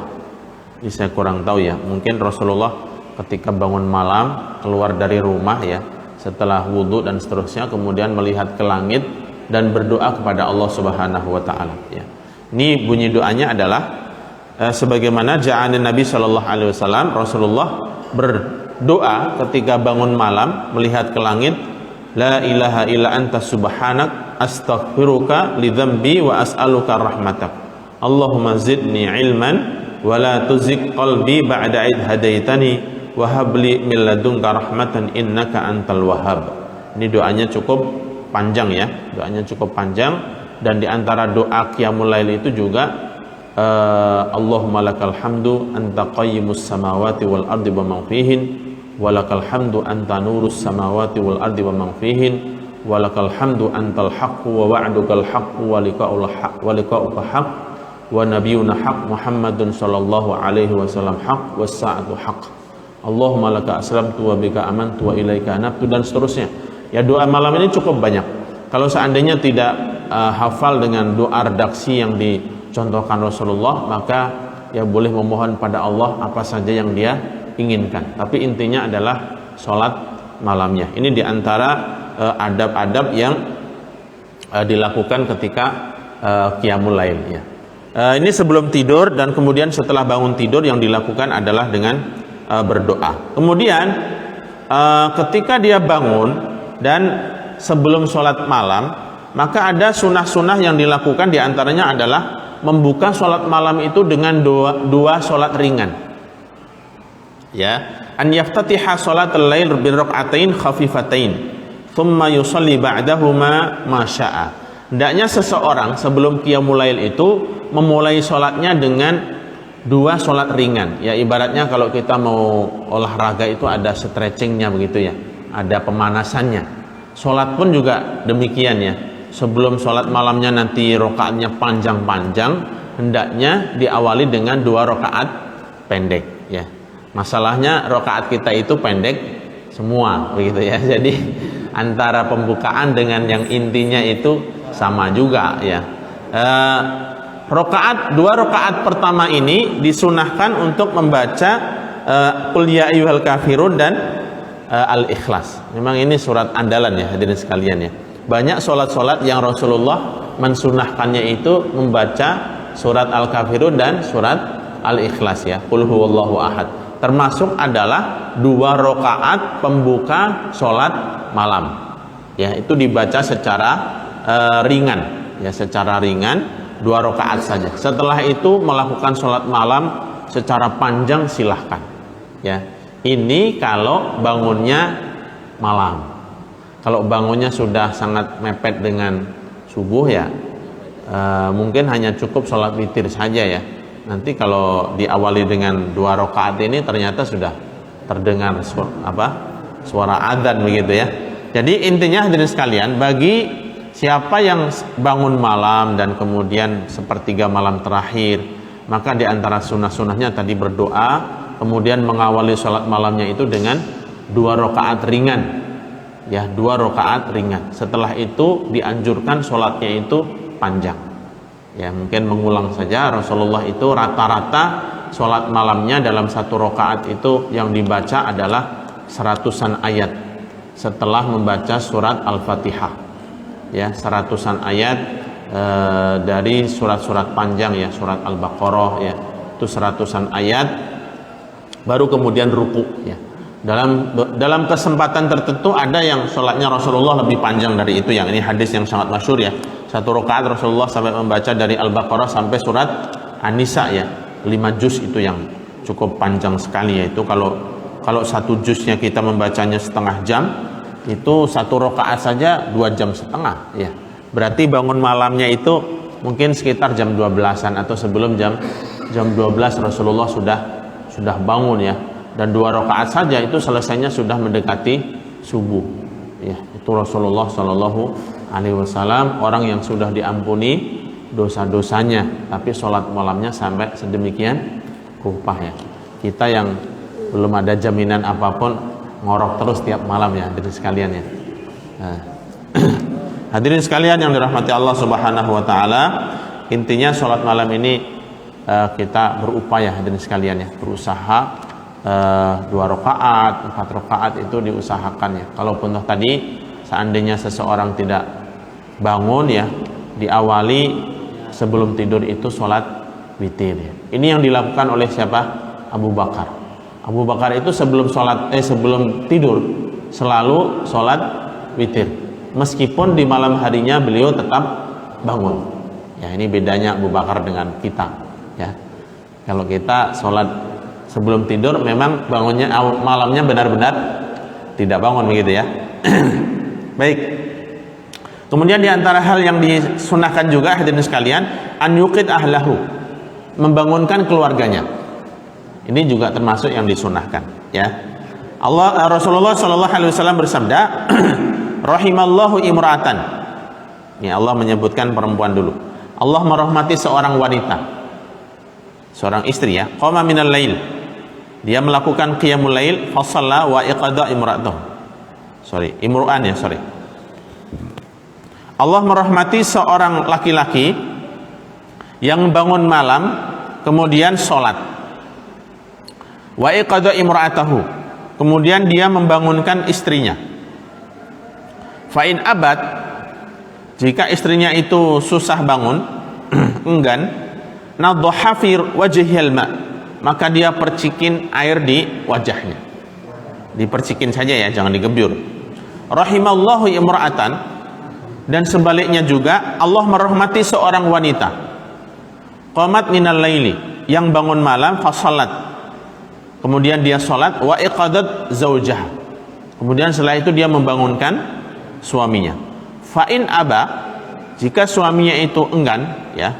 Ini saya kurang tahu ya, mungkin Rasulullah ketika bangun malam keluar dari rumah ya, setelah wudhu dan seterusnya, kemudian melihat ke langit dan berdoa kepada Allah Subhanahu wa taala ya. Ini bunyi doanya adalah sebagaimana ja'anin Nabi sallallahu alaihi wasallam, Rasulullah berdoa ketika bangun malam melihat ke langit, la ilaha illa anta subhanak astaghfiruka li dzambi wa as'aluka rahmatak. Allahumma zidni ilman wa la tuzigh qalbi ba'da id hadaitani wa hab li min ladunka rahmatan innaka antal wahhab. Ini doanya cukup panjang ya, doanya cukup panjang, dan di antara doa qiyamul lail itu juga Allahumma lakal hamdu anta qayyimus samawati wal ardi wa man fihin wa lakal hamdu anta nurus samawati wal ardi wa man fihin wa lakal hamdu antal haqqu wa wa'dukal haqqu wa liqa'uka haqq wa nabiyyuna haqq Muhammadun sallallahu alaihi wasallam haqq was sa'atu haqq. Allahumma laka aslamtu wa bika amantu wa ilaika anabtu, dan seterusnya. Ya, doa malam ini cukup banyak. Kalau seandainya tidak hafal dengan doa redaksi yang dicontohkan Rasulullah, maka ya boleh memohon pada Allah apa saja yang dia inginkan. Tapi intinya adalah sholat malamnya. Ini diantara adab-adab yang dilakukan ketika qiyamul lail ya. Ini sebelum tidur, dan kemudian setelah bangun tidur yang dilakukan adalah dengan berdoa. Kemudian ketika dia bangun dan sebelum sholat malam, maka ada sunnah-sunnah yang dilakukan. Diantaranya adalah membuka sholat malam itu dengan dua sholat ringan. Ya, an yaftatiha sholatul lail bi rak'atain khafifatain, thumma yusalli ba'dahuma ma syaa. Hendaknya seseorang sebelum qiyamul lail itu memulai sholatnya dengan dua sholat ringan. Ya, ibaratnya kalau kita mau olahraga itu ada stretchingnya begitu ya, ada pemanasannya. Sholat pun juga demikian ya. Sebelum sholat malamnya nanti rokaatnya panjang-panjang, hendaknya diawali dengan 2 rokaat pendek ya. Masalahnya rokaat kita itu pendek semua begitu ya. Jadi antara pembukaan dengan yang intinya itu sama juga ya. 2 rokaat pertama ini disunahkan untuk membaca Qul ya ayyuhal kafirun dan Al-Ikhlas. Memang ini surat andalan ya hadirin sekalian ya. Banyak sholat-sholat yang Rasulullah mensunahkannya itu membaca surat Al-Kafirun dan surat Al-Ikhlas ya. Qul huwallahu ahad. Termasuk adalah 2 rokaat pembuka sholat malam. Ya, itu dibaca secara ringan ya, secara ringan 2 rokaat saja. Setelah itu melakukan sholat malam secara panjang silahkan ya. Ini kalau bangunnya malam. Kalau bangunnya sudah sangat mepet dengan subuh ya, mungkin hanya cukup sholat witir saja ya. Nanti kalau diawali dengan 2 rakaat ini ternyata sudah terdengar suara adzan begitu ya. Jadi intinya hadirin sekalian, bagi siapa yang bangun malam dan kemudian sepertiga malam terakhir, maka diantara sunnah-sunnahnya tadi berdoa, kemudian mengawali sholat malamnya itu dengan 2 rakaat ringan ya, 2 rakaat ringan. Setelah itu dianjurkan sholatnya itu panjang ya, mungkin mengulang saja. Rasulullah itu rata-rata sholat malamnya dalam 1 rakaat itu yang dibaca adalah 100-an ayat setelah membaca surat Al-Fatihah ya, 100-an ayat dari surat-surat panjang ya, surat Al-Baqarah ya, itu 100-an ayat, baru kemudian ruku ya. Dalam kesempatan tertentu ada yang sholatnya Rasulullah lebih panjang dari itu, yang ini hadis yang sangat masyhur ya. 1 rakaat Rasulullah sampai membaca dari Al-Baqarah sampai surat An-Nisa ya, 5 juz itu yang cukup panjang sekali ya. Itu kalau 1 juznya kita membacanya setengah jam, itu 1 rakaat saja 2 jam setengah ya. Berarti bangun malamnya itu mungkin sekitar jam 12-an atau sebelum jam 12 Rasulullah sudah bangun ya. Dan 2 rakaat saja itu selesainya sudah mendekati subuh ya. Itu Rasulullah Shallallahu Alaihi Wasallam, orang yang sudah diampuni dosa-dosanya, tapi sholat malamnya sampai sedemikian rupa ya. Kita yang belum ada jaminan apapun, ngorok terus tiap malam ya hadirin sekalian ya. Hadirin sekalian yang dirahmati Allah Subhanahu wa taala, intinya sholat malam ini kita berupaya hadirin sekalian ya, berusaha 2 rakaat, 4 rakaat itu diusahakan ya. Kalaupun tadi seandainya seseorang tidak bangun ya, diawali sebelum tidur itu sholat witir ya. Ini yang dilakukan oleh siapa? Abu Bakar. Abu Bakar itu sebelum tidur selalu sholat witir. Meskipun di malam harinya beliau tetap bangun. Ya, ini bedanya Abu Bakar dengan kita. Ya, kalau kita sholat sebelum tidur memang bangunnya malamnya benar-benar tidak bangun begitu ya. Baik. Kemudian di antara hal yang disunahkan juga hadirin sekalian, an yuqid ahlahu, membangunkan keluarganya. Ini juga termasuk yang disunahkan, ya. Rasulullah sallallahu alaihi wasallam bersabda, rahimallahu imra'atan. Ini Allah menyebutkan perempuan dulu. Allah merahmati seorang wanita, seorang istri ya. Qama minal lail, dia melakukan qiyamul lail, fa shalla wa iqada imra'atuh. Imru'an ya, Allah merahmati seorang laki-laki yang bangun malam kemudian sholat. Wa iqada imra'atahu, kemudian dia membangunkan istrinya. Fa in abad, jika istrinya itu susah bangun, enggan, nadhaha fi wajhil ma, maka dia percikin air di wajahnya. Dipercikin saja ya, jangan digebyur. Rahimallahu imra'atan, dan sebaliknya juga Allah merahmati seorang wanita. Qamat minal laili, yang bangun malam, fa shalat, kemudian dia sholat, wa iqadat zaujah, kemudian setelah itu dia membangunkan suaminya. Fa in aba, jika suaminya itu enggan ya,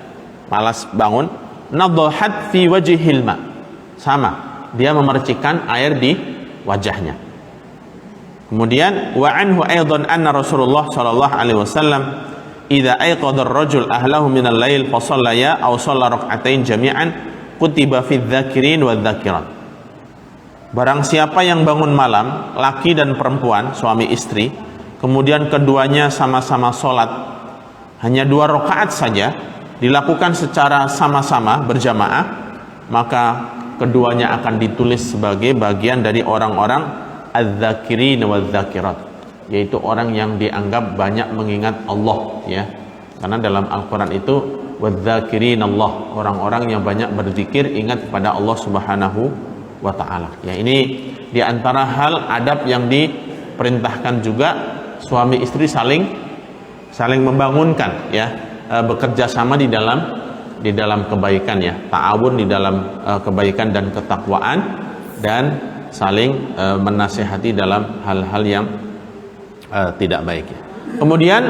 malas bangun, nadhahat fi wajhil ma, sama, dia memercikkan air di wajahnya. Kemudian wa anhu aidan anna Rasulullah sallallahu alaihi wasallam idza ayqadha ar-rajul ahlahu min al-lail fa shallaya aw shalla rak'atain jami'an kutiba fi dzakirin wa dzakirat. Barang siapa yang bangun malam, laki dan perempuan, suami istri, kemudian keduanya sama-sama sholat, hanya 2 rakaat saja, dilakukan secara sama-sama berjamaah, maka keduanya akan ditulis sebagai bagian dari orang-orang adz-dzakirin wa dzakirat, yaitu orang yang dianggap banyak mengingat Allah ya. Karena dalam Al-Qur'an itu wadz-dzakirin Allah, orang-orang yang banyak berzikir, ingat kepada Allah Subhanahu wa taala. Ya, ini di antara hal adab yang diperintahkan juga, suami istri saling membangunkan ya, bekerja sama di dalam kebaikan ya, ta'awun di dalam kebaikan dan ketakwaan, dan saling menasihati dalam hal-hal yang tidak baik ya. Kemudian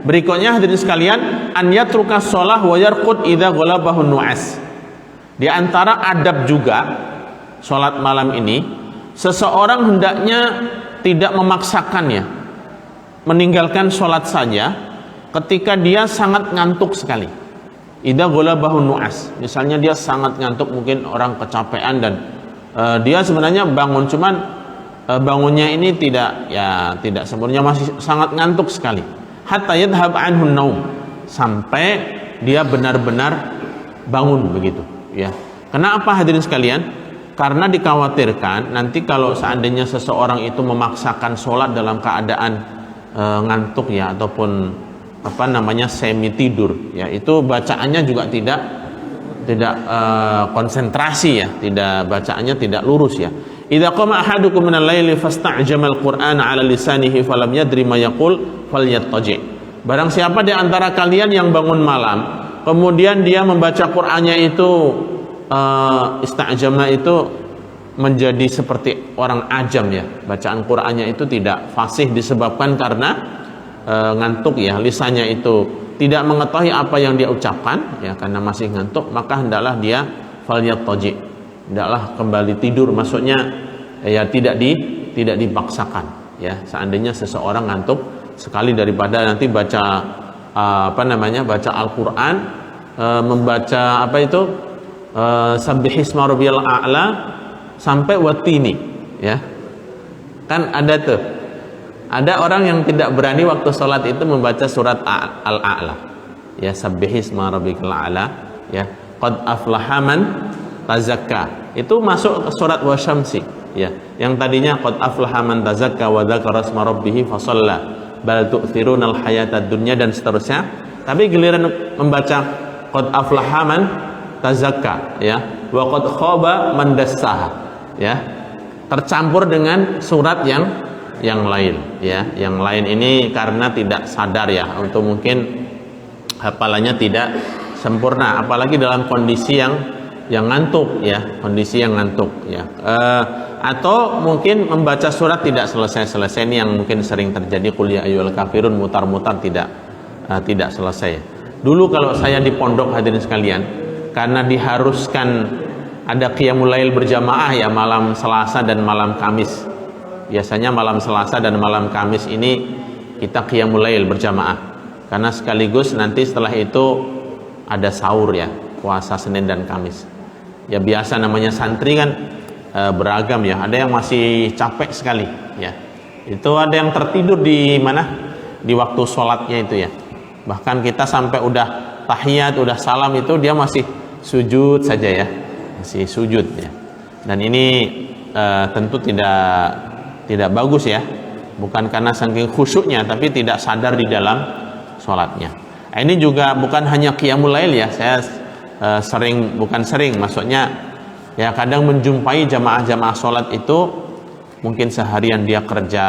berikutnya hadirin sekalian, an yatruka shalah wa yarqud idza ghalabahu nu'as. Di antara adab juga salat malam ini, seseorang hendaknya tidak memaksakannya, meninggalkan salat saja ketika dia sangat ngantuk sekali. Idza ghalabahu nu'as, misalnya dia sangat ngantuk, mungkin orang kecapean dan dia sebenarnya bangun, cuman bangunnya ini tidak sebenarnya masih sangat ngantuk sekali. Hatta yadhhab anhu naum, sampai dia benar-benar bangun begitu ya. Kenapa hadirin sekalian? Karena dikhawatirkan nanti kalau seandainya seseorang itu memaksakan sholat dalam keadaan ngantuk ya, ataupun semi tidur ya, itu bacaannya juga tidak konsentrasi ya, bacaannya tidak lurus ya. Idza qama ahadukum minal laili fasta'jama al-Qur'ana 'ala lisanihi falam yadri ma yaqul falyattaji. Barang siapa di antara kalian yang bangun malam kemudian dia membaca Qur'annya itu ista'jama itu menjadi seperti orang ajam ya, bacaan Qur'annya itu tidak fasih disebabkan karena ngantuk ya, lisannya itu tidak mengetahui apa yang dia ucapkan ya, karena masih ngantuk, maka hendaklah dia falyattaji, hendaklah kembali tidur, maksudnya ya tidak dipaksakan ya. Seandainya seseorang ngantuk sekali, daripada nanti baca baca Al-Qur'an, membaca sabbihisma rabbiyal a'la sampai watini ya. Kan ada orang yang tidak berani waktu sholat itu membaca surat Al-A'la ya, sabbihisma rabbikal a'la ya, qad aflaha man tazakka, itu masuk ke surat wasyamsi ya, yang tadinya qad aflaha man tazakka wa dzakara isma rabbih fa shalla bal tu'thirunal hayatad dunya dan seterusnya. Tapi giliran membaca qad aflaha man tazakka ya, wa qad khaba man dassaha ya, tercampur dengan surat yang yang lain ya. Yang lain ini karena tidak sadar ya, untuk mungkin hafalannya tidak sempurna, apalagi dalam kondisi yang ngantuk ya, kondisi yang ngantuk ya. Atau mungkin membaca surat tidak selesai-selesai, ini yang mungkin sering terjadi, qul ya ayyuhal kafirun mutar-mutar tidak selesai. Dulu kalau saya di pondok hadirin sekalian, karena diharuskan ada qiyamul lail berjamaah ya, malam Selasa dan malam Kamis. Biasanya malam Selasa dan malam Kamis ini kita qiyamul lail berjamaah, karena sekaligus nanti setelah itu ada sahur ya, puasa Senin dan Kamis. Ya biasa namanya santri kan beragam ya, ada yang masih capek sekali ya. Itu ada yang tertidur di mana? Di waktu sholatnya itu ya. Bahkan kita sampai udah tahiyat, udah salam itu dia masih sujud saja ya, masih sujud ya. Dan ini tentu tidak bagus ya, bukan karena saking khusyuknya, tapi tidak sadar di dalam sholatnya. Ini juga bukan hanya qiyamul lail ya, saya maksudnya ya kadang menjumpai jamaah-jamaah sholat itu mungkin seharian dia kerja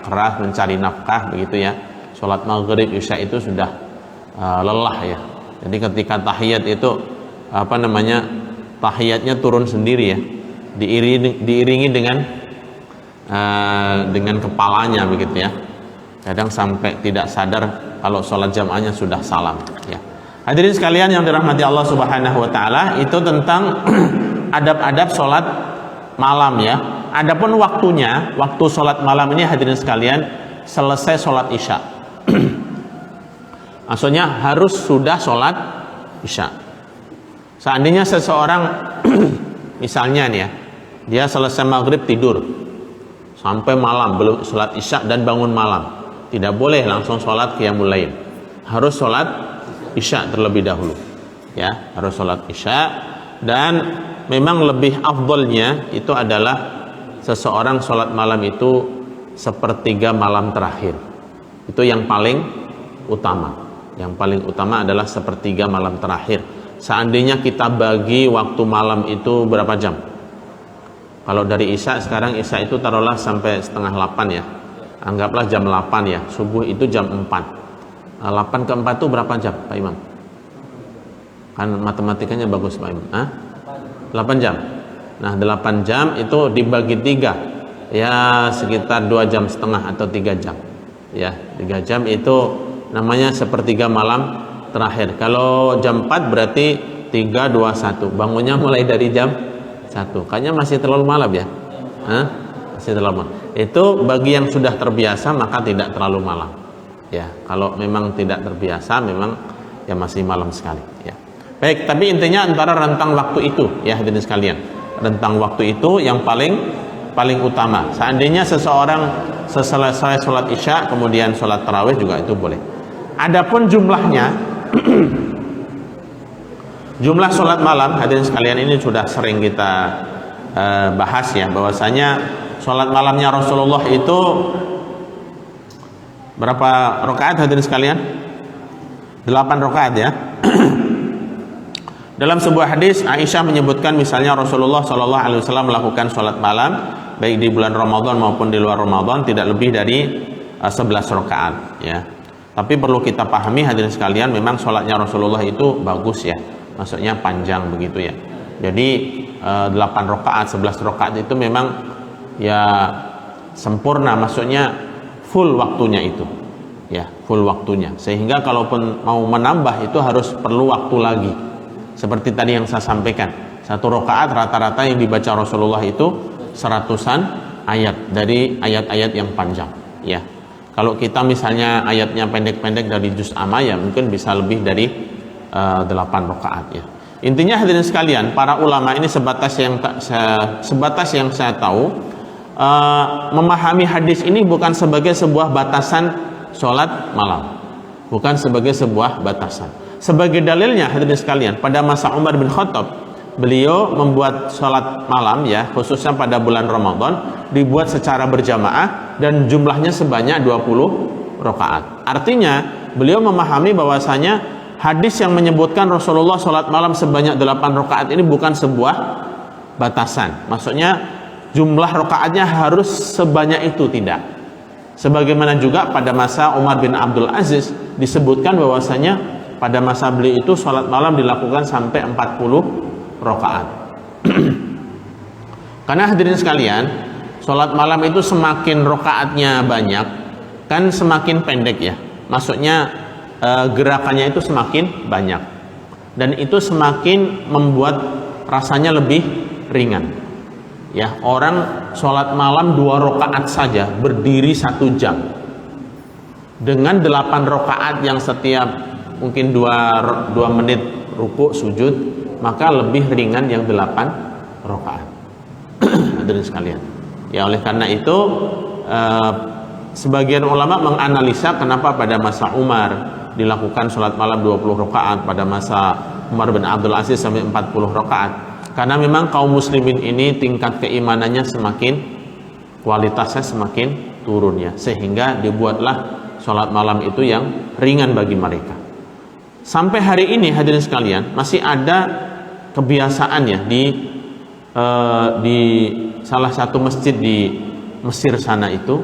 keras mencari nafkah begitu ya, sholat maghrib isya itu sudah lelah ya. Jadi ketika tahiyat itu tahiyatnya turun sendiri ya, diiringi dengan kepalanya begitu ya. Kadang sampai tidak sadar kalau sholat jamaahnya sudah salam ya. Hadirin sekalian yang dirahmati Allah Subhanahu wa taala, itu tentang adab-adab sholat malam ya. Adapun waktunya, waktu sholat malam ini hadirin sekalian selesai sholat isya. Maksudnya harus sudah sholat isya. Seandainya seseorang misalnya nih ya, dia selesai maghrib tidur sampai malam belum sholat isya dan bangun malam, tidak boleh langsung sholat qiyamul lail, harus sholat isya terlebih dahulu ya, harus sholat isya. Dan memang lebih afdolnya itu adalah seseorang sholat malam itu sepertiga malam terakhir, itu yang paling utama. Yang paling utama adalah sepertiga malam terakhir. Seandainya kita bagi waktu malam itu berapa jam, kalau dari isya, sekarang isya itu taruhlah sampai setengah 8 ya, anggaplah jam 8 ya, subuh itu jam 4. 8 ke 4 itu berapa jam Pak Imam? Kan matematikanya bagus Pak Imam. 8 jam. Nah 8 jam itu dibagi 3 ya, sekitar 2 jam setengah atau 3 jam ya. 3 jam itu namanya sepertiga malam terakhir. Kalau jam 4 berarti 3, 2, 1. Bangunnya mulai dari jam 1. Kayaknya masih terlalu malam ya. Masih terlalu malam. Itu bagi yang sudah terbiasa maka tidak terlalu malam ya. Kalau memang tidak terbiasa memang ya masih malam sekali ya. Baik, tapi intinya antara rentang waktu itu ya hadirin sekalian, rentang waktu itu yang paling utama. Seandainya seseorang selesai sholat isya kemudian sholat tarawih juga itu boleh. Adapun jumlahnya jumlah sholat malam hadirin sekalian ini sudah sering kita bahas ya, bahwasanya sholat malamnya Rasulullah itu berapa rakaat hadirin sekalian? 8 rakaat ya. Dalam sebuah hadis Aisyah menyebutkan misalnya Rasulullah SAW melakukan sholat malam baik di bulan Ramadan maupun di luar Ramadan tidak lebih dari 11 rakaat ya. Tapi perlu kita pahami hadirin sekalian, memang sholatnya Rasulullah itu bagus ya, maksudnya panjang begitu ya. Jadi 8 rakaat 11 rakaat itu memang ya sempurna, maksudnya full waktunya itu ya, full waktunya, sehingga kalaupun mau menambah itu harus perlu waktu lagi. Seperti tadi yang saya sampaikan, 1 rakaat rata-rata yang dibaca Rasulullah itu 100-an ayat dari ayat-ayat yang panjang ya. Kalau kita misalnya ayatnya pendek-pendek dari juz amma ya mungkin bisa lebih dari 8 rakaat ya. Intinya hadirin sekalian, para ulama ini sebatas yang saya tahu memahami hadis ini bukan sebagai sebuah batasan sholat malam, bukan sebagai sebuah batasan. Sebagai dalilnya hadirin sekalian, pada masa Umar bin Khattab, beliau membuat sholat malam ya, khususnya pada bulan Ramadan, dibuat secara berjamaah dan jumlahnya sebanyak 20 rakaat. Artinya beliau memahami bahwasanya hadis yang menyebutkan Rasulullah sholat malam sebanyak 8 rakaat ini bukan sebuah batasan. Maksudnya jumlah rakaatnya harus sebanyak itu, tidak. Sebagaimana juga pada masa Umar bin Abdul Aziz disebutkan bahwasanya pada masa beliau itu sholat malam dilakukan sampai 40 rakaat. Karena hadirin sekalian, sholat malam itu semakin rakaatnya banyak, kan semakin pendek ya. Maksudnya gerakannya itu semakin banyak, dan itu semakin membuat rasanya lebih ringan. Ya, orang sholat malam 2 rakaat saja berdiri 1 jam dengan 8 rakaat yang setiap mungkin 2 menit rukuk sujud, maka lebih ringan yang 8 rakaat. Hadirin sekalian, ya oleh karena itu sebagian ulama menganalisa kenapa pada masa Umar dilakukan sholat malam 20 rakaat, pada masa Umar bin Abdul Aziz sampai 40 rakaat. Karena memang kaum muslimin ini tingkat keimanannya semakin, kualitasnya semakin turun ya, sehingga dibuatlah sholat malam itu yang ringan bagi mereka. Sampai hari ini hadirin sekalian masih ada kebiasaan ya di salah satu masjid di Mesir sana itu,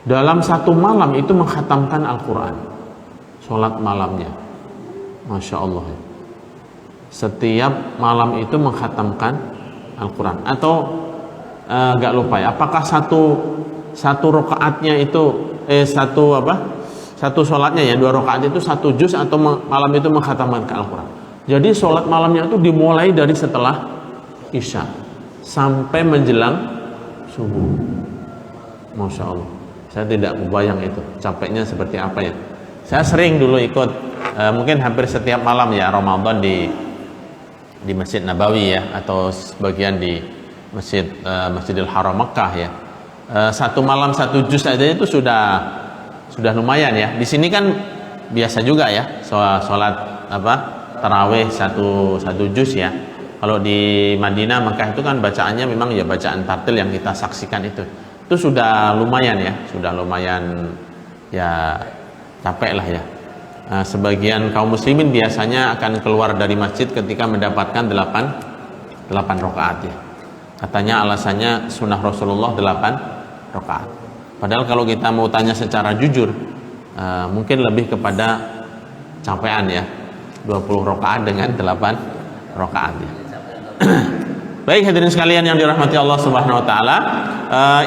dalam satu malam itu mengkhatamkan Al-Quran, sholat malamnya, Masya Allah ya. Setiap malam itu mengkhatamkan Al-Quran. Atau gak lupa ya, apakah satu rakaatnya itu satu sholatnya ya, 2 rakaat itu 1 juz, atau malam itu mengkhatamkan Al-Quran. Jadi sholat malamnya itu dimulai dari setelah Isya sampai menjelang subuh. Masya Allah, saya tidak kebayang itu capeknya seperti apa ya. Saya sering dulu ikut mungkin hampir setiap malam ya Ramadan di Masjid Nabawi ya, atau sebagian di Masjidil Haram Mekah ya. 1 malam 1 juz aja itu sudah lumayan ya. Di sini kan biasa juga ya sholat tarawih 1 juz ya. Kalau di Madinah Mekah itu kan bacaannya memang ya bacaan tartil yang kita saksikan itu sudah lumayan ya, sudah lumayan ya, capek lah ya. Sebagian kaum muslimin biasanya akan keluar dari masjid ketika mendapatkan 8 rakaat ya. Katanya alasannya sunnah Rasulullah 8 rakaat. Padahal kalau kita mau tanya secara jujur, mungkin lebih kepada capean ya, 20 rakaat dengan 8 rakaat ya. Baik hadirin sekalian yang dirahmati Allah Subhanahu wa taala,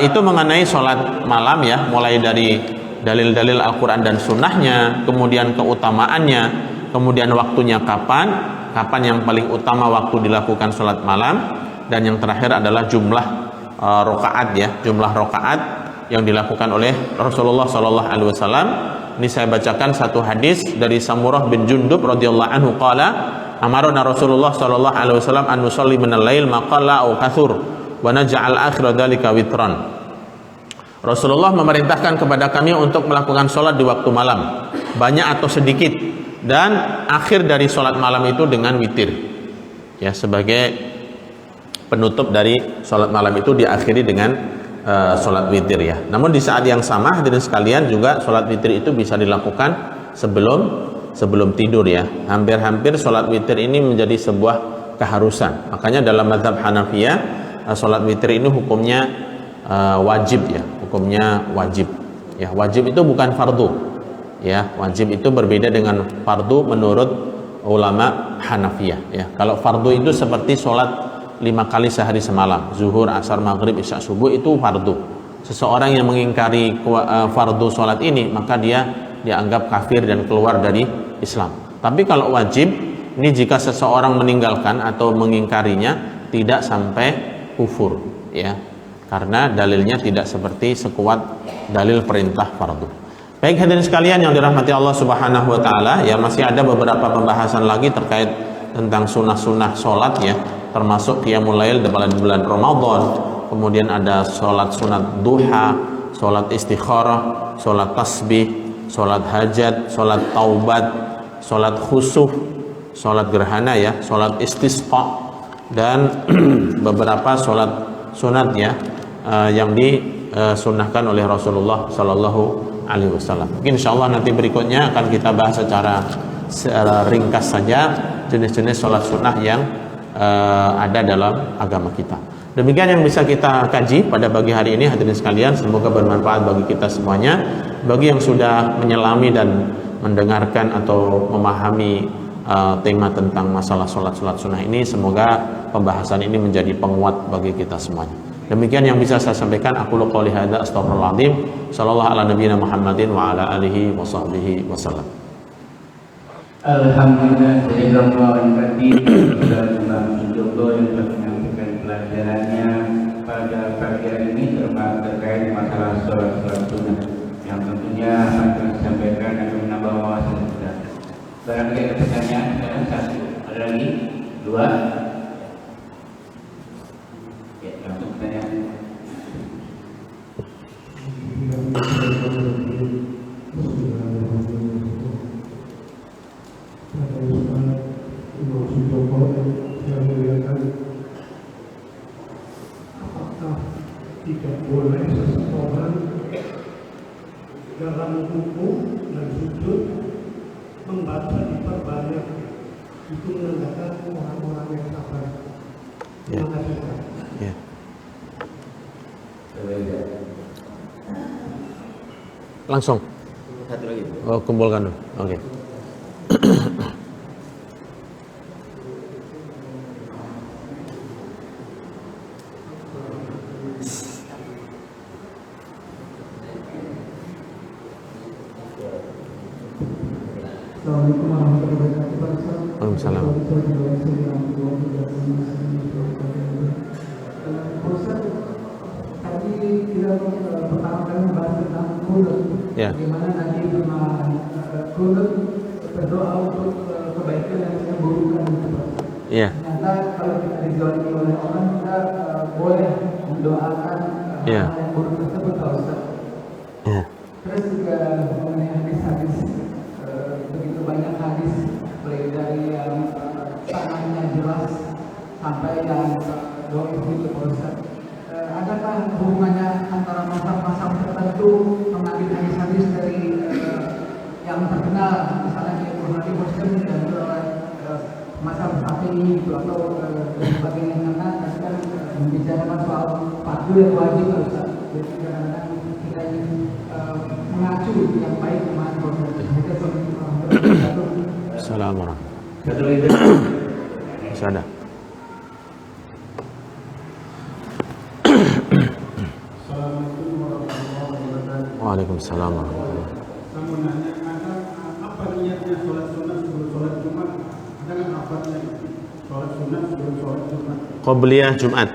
itu mengenai sholat malam ya, mulai dari dalil-dalil Al-Quran dan sunnahnya, kemudian keutamaannya, kemudian waktunya kapan yang paling utama waktu dilakukan sholat malam, dan yang terakhir adalah jumlah rakaat ya, jumlah rakaat yang dilakukan oleh Rasulullah Sallallahu Alaihi Wasallam. Ini saya bacakan satu hadis dari Samurah bin Jundub radhiyallahu anhu qala amarna Rasulullah sallallahu alaihi wasallam an nusalli minal lail maqalla au kathur wa naj'al akhir dzalika witran. Rasulullah memerintahkan kepada kami untuk melakukan sholat di waktu malam, banyak atau sedikit, dan akhir dari sholat malam itu dengan witir ya, sebagai penutup dari sholat malam itu diakhiri dengan sholat witir ya. Namun di saat yang sama hadirin sekalian, juga sholat witir itu bisa dilakukan sebelum tidur ya. Hampir-hampir sholat witir ini menjadi sebuah keharusan. Makanya dalam mazhab Hanafiyah, sholat witir ini hukumnya wajib ya, hukumnya wajib ya. Wajib itu bukan fardu ya, wajib itu berbeda dengan fardu menurut ulama Hanafiyah ya. Kalau fardu itu seperti sholat 5 kali sehari semalam, zuhur, asar, maghrib, isya, subuh, itu fardu. Seseorang yang mengingkari fardu sholat ini, maka dia dianggap kafir dan keluar dari Islam. Tapi kalau wajib, ini jika seseorang meninggalkan atau mengingkarinya tidak sampai kufur ya, karena dalilnya tidak seperti sekuat dalil perintah fardu. Baik hadirin sekalian yang dirahmati Allah Subhanahu wa taala ya, masih ada beberapa pembahasan lagi terkait tentang sunnah-sunnah sholat ya, termasuk qiyamul lail di bulan Ramadan. Kemudian ada sholat sunat duha, sholat istikharah, sholat tasbih, sholat hajat, sholat taubat, sholat khusuf, sholat gerhana ya, sholat istisqa, dan beberapa sholat sunat ya yang disunnahkan oleh Rasulullah Sallallahu Alaihi Wasallam. Mungkin insyaallah nanti berikutnya akan kita bahas secara ringkas saja jenis-jenis sholat sunnah yang ada dalam agama kita. Demikian yang bisa kita kaji pada pagi hari ini, hadirin sekalian. Semoga bermanfaat bagi kita semuanya. Bagi yang sudah menyelami dan mendengarkan atau memahami tema tentang masalah sholat sunnah ini, semoga pembahasan ini menjadi penguat bagi kita semuanya. Demikian yang bisa saya sampaikan. Aku qouli hadza astaghfirullahaladzim. Sallallahu ala nabiyina Muhammadin wa ala alihi wa sahbihi wasallam. Alhamdulillah, yang menyampaikan pelajarannya pada pagi hari ini terkait masalah sholat sunnah yang tentunya akan disampaikan dan menambah wawasan kita. Barangkali ada pertanyaan, sekarang satu, ada lagi, dua, ya langsung pertanyaan. Tidak boleh seseorang dalam ruku dan sujud membaca diperbanyak, itu menandakan orang-orang yang sabar. Terima kasih. Ya. Langsung. Satu lagi. Oh, kumpulkan dulu. Oke. Assalamualaikum warahmatullahi wabarakatuh. Waalaikumsalam. Ustaz, tadi kita pertama kali membahas tentang kunut. Ya. Bagaimana nanti kunut berdoa untuk kebaikan dan keburukan. Iya. Ternyata kalau kita dijolimi oleh orang, kita boleh mendoakan Iya. hal yang buruk tersebut, Pak Ustaz. Ya. Terus juga mengenai hadis-hadis, begitu banyak hadis, mulai dari yang sanadnya jelas sampai yang doif itu, Pak Ustaz. Adakah hubungannya antara mazhab-mazhab tertentu mengambil hadis-hadis dari yang terkenal, misalnya di Bukhari, Muslim, dan mazhab Syafi'i itu, atau sebagainya, karena kita membicarakan soal fardu yang wajib, Pak Ustaz. Jadi kadang-kadang kita ingin mengacu yang baik kemana, Pak Ustaz. Assalamualaikum. Satu lagi. Sada. Assalamualaikum warahmatullahi wabarakatuh. Waalaikumsalam warahmatullahi wabarakatuh. Saya mau nanya, apa niatnya sholat sunnah sebelum sholat Jumat? Ada nggak apa niat sholat sunnah sebelum sholat Jumat? Qobliyah Jumat.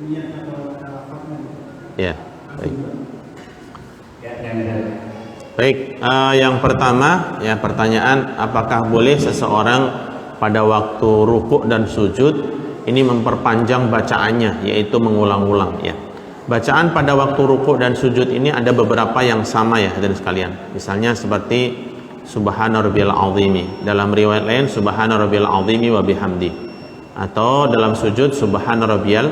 Niatnya kalau ada apa-apa? Ya. Baik. Ya. Baik, yang pertama ya, pertanyaan apakah boleh seseorang pada waktu rukuk dan sujud ini memperpanjang bacaannya, yaitu mengulang-ulang ya. Bacaan pada waktu rukuk dan sujud ini ada beberapa yang sama ya hadirin sekalian. Misalnya seperti Subhana rabbiyal azimi, dalam riwayat lain Subhana rabbiyal azimi wa bihamdi, atau dalam sujud Subhana rabbiyal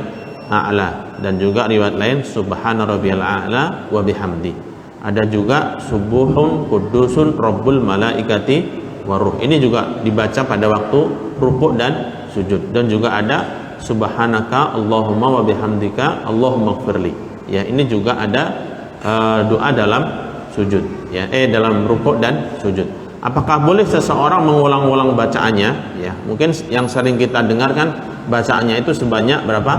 a'la, dan juga riwayat lain Subhana rabbiyal a'la wa bihamdi. Ada juga Subuhun Kudusun Rabbul Malaikati Waruh. Ini juga dibaca pada waktu rukuk dan sujud. Dan juga ada Subhanaka Allahumma wa bihamdika Allahumma gfirli. Ya, ini juga ada doa dalam sujud. Ya, dalam rukuk dan sujud. Apakah boleh seseorang mengulang-ulang bacaannya? Ya, mungkin yang sering kita dengarkan bacaannya itu sebanyak berapa?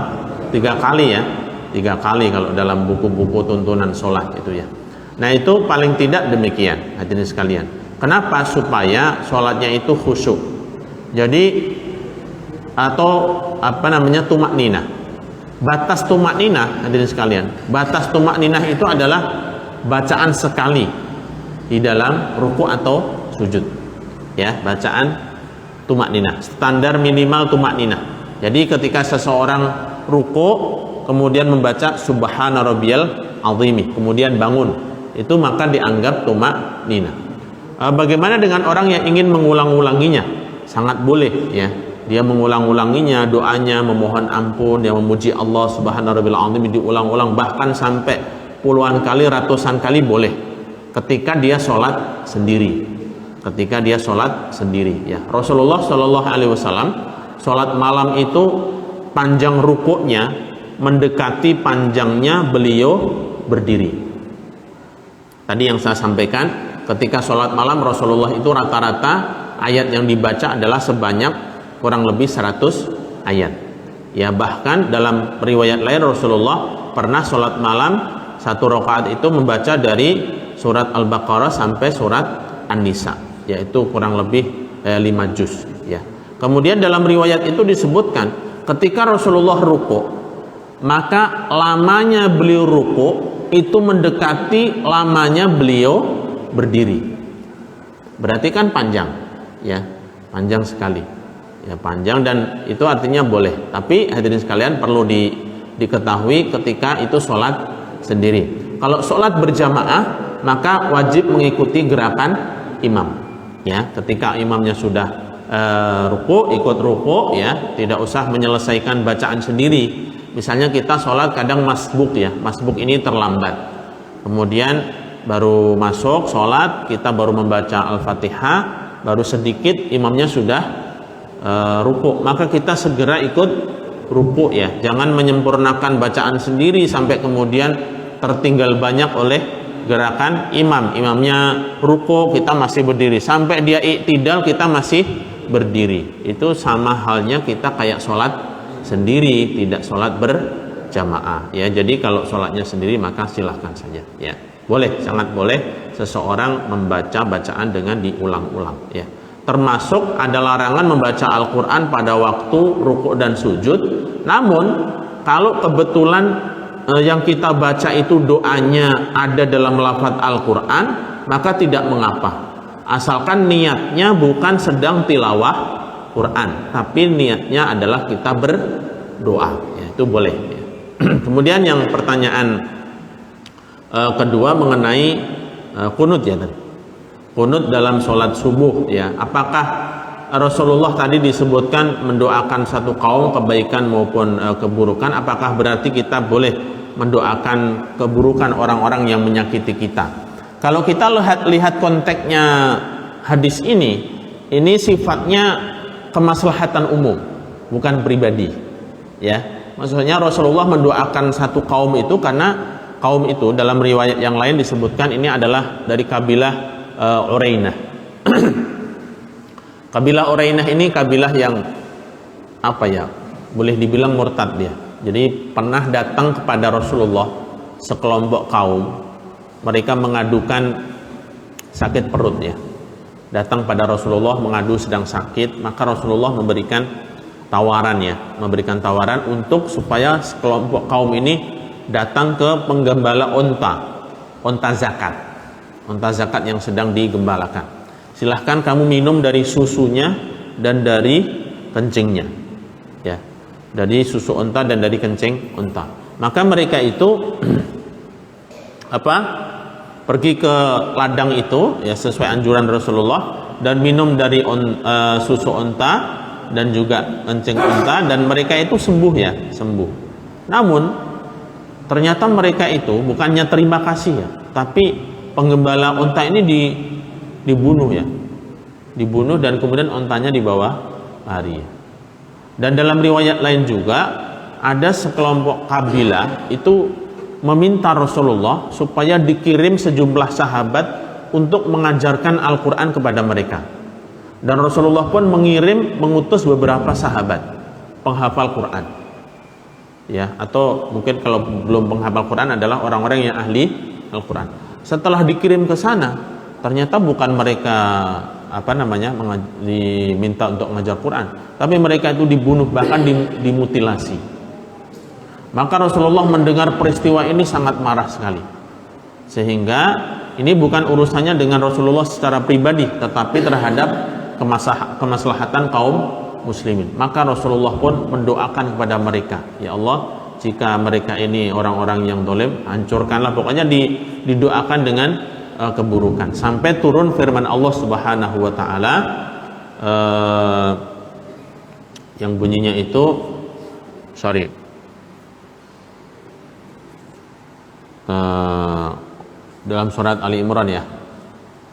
3 kali ya. 3 kali kalau dalam buku-buku tuntunan sholat itu ya. Nah, itu paling tidak demikian hadirin sekalian. Kenapa? Supaya sholatnya itu khusyuk. Jadi atau tumak ninah. Batas tumak ninah hadirin sekalian. Batas tumak ninah itu adalah bacaan sekali di dalam ruku atau sujud. Ya, bacaan tumak ninah. Standar minimal tumak ninah. Jadi ketika seseorang ruku kemudian membaca Subhana rabbiyal azimi, kemudian bangun, itu maka dianggap tumak nina. Bagaimana dengan orang yang ingin mengulang-ulanginya? Sangat boleh ya. Dia mengulang-ulanginya, doanya, memohon ampun, dia memuji Allah Subhanahu wa ta'ala diulang-ulang, bahkan sampai puluhan kali, ratusan kali boleh. Ketika dia sholat sendiri. Ketika dia sholat sendiri ya. Rasulullah Shallallahu alaihi wasallam sholat malam itu panjang rukuknya mendekati panjangnya beliau berdiri. Tadi yang saya sampaikan, ketika sholat malam Rasulullah itu rata-rata ayat yang dibaca adalah sebanyak kurang lebih 100 ayat. Ya, bahkan dalam riwayat lain Rasulullah pernah sholat malam satu rakaat itu membaca dari surat Al-Baqarah sampai surat An-Nisa, yaitu kurang lebih 5 juz. Ya. Kemudian dalam riwayat itu disebutkan ketika Rasulullah rukuk, maka lamanya beliau rukuk itu mendekati lamanya beliau berdiri. Berarti kan panjang, ya, panjang sekali. Ya, panjang, dan itu artinya boleh. Tapi hadirin sekalian perlu diketahui ketika itu sholat sendiri. Kalau sholat berjamaah maka wajib mengikuti gerakan imam. Ya, ketika imamnya sudah ruku, ikut ruku, ya, tidak usah menyelesaikan bacaan sendiri. Misalnya kita sholat kadang masbuk, ya, masbuk ini terlambat. Kemudian baru masuk sholat, kita baru membaca Al-Fatihah, baru sedikit imamnya sudah ruku, maka kita segera ikut ruku, ya. Jangan menyempurnakan bacaan sendiri sampai kemudian tertinggal banyak oleh gerakan imam. Imamnya ruku, kita masih berdiri, sampai dia iktidal kita masih berdiri. Itu sama halnya kita kayak sholat sendiri, tidak sholat berjamaah, ya. Jadi kalau sholatnya sendiri maka silahkan saja, ya. Boleh, sangat boleh seseorang membaca bacaan dengan diulang-ulang, ya. Termasuk ada larangan membaca Al-Quran pada waktu rukuk dan sujud. Namun kalau kebetulan yang kita baca itu doanya ada dalam lafaz Al-Quran, maka tidak mengapa, asalkan niatnya bukan sedang tilawah Quran, tapi niatnya adalah kita berdoa, ya, itu boleh, ya. Kemudian yang pertanyaan kedua mengenai kunut, ya, tadi kunut dalam sholat subuh, ya. Apakah Rasulullah tadi disebutkan mendoakan satu kaum kebaikan maupun keburukan? Apakah berarti kita boleh mendoakan keburukan orang-orang yang menyakiti kita? Kalau kita lihat konteksnya hadis ini sifatnya kemaslahatan umum, bukan pribadi, ya. Maksudnya Rasulullah mendoakan satu kaum itu karena kaum itu dalam riwayat yang lain disebutkan ini adalah dari kabilah Urainah. Kabilah Urainah ini kabilah yang apa, ya, boleh dibilang murtad dia. Jadi pernah datang kepada Rasulullah sekelompok kaum, mereka mengadukan sakit perut, ya. Datang pada Rasulullah mengadu sedang sakit, maka Rasulullah memberikan tawaran, ya, memberikan tawaran untuk supaya sekelompok kaum ini datang ke penggembala onta zakat yang sedang digembalakan. Silahkan kamu minum dari susunya dan dari kencingnya, ya, dari susu onta dan dari kencing onta. Maka mereka itu pergi ke ladang itu, ya, sesuai anjuran Rasulullah, dan minum dari susu onta dan juga kencing onta, dan mereka itu sembuh, ya, sembuh. Namun ternyata mereka itu bukannya terima kasih, ya, tapi penggembala onta ini dibunuh, ya, dibunuh, dan kemudian ontanya dibawa lari. Dan dalam riwayat lain juga ada sekelompok kabilah itu meminta Rasulullah supaya dikirim sejumlah sahabat untuk mengajarkan Al-Quran kepada mereka. Dan Rasulullah pun mengutus beberapa sahabat penghafal Quran, ya, atau mungkin kalau belum penghafal Quran adalah orang-orang yang ahli Al-Quran. Setelah dikirim ke sana, ternyata bukan mereka diminta untuk mengajar Quran, tapi mereka itu dibunuh, bahkan dimutilasi. Maka Rasulullah mendengar peristiwa ini sangat marah sekali, sehingga ini bukan urusannya dengan Rasulullah secara pribadi, tetapi terhadap kemaslahatan kaum muslimin. Maka Rasulullah pun mendoakan kepada mereka, ya Allah, jika mereka ini orang-orang yang dolim, hancurkanlah. Pokoknya didoakan dengan keburukan, sampai turun firman Allah Subhanahu wa Ta'ala yang bunyinya itu, dalam surat Ali Imran, ya,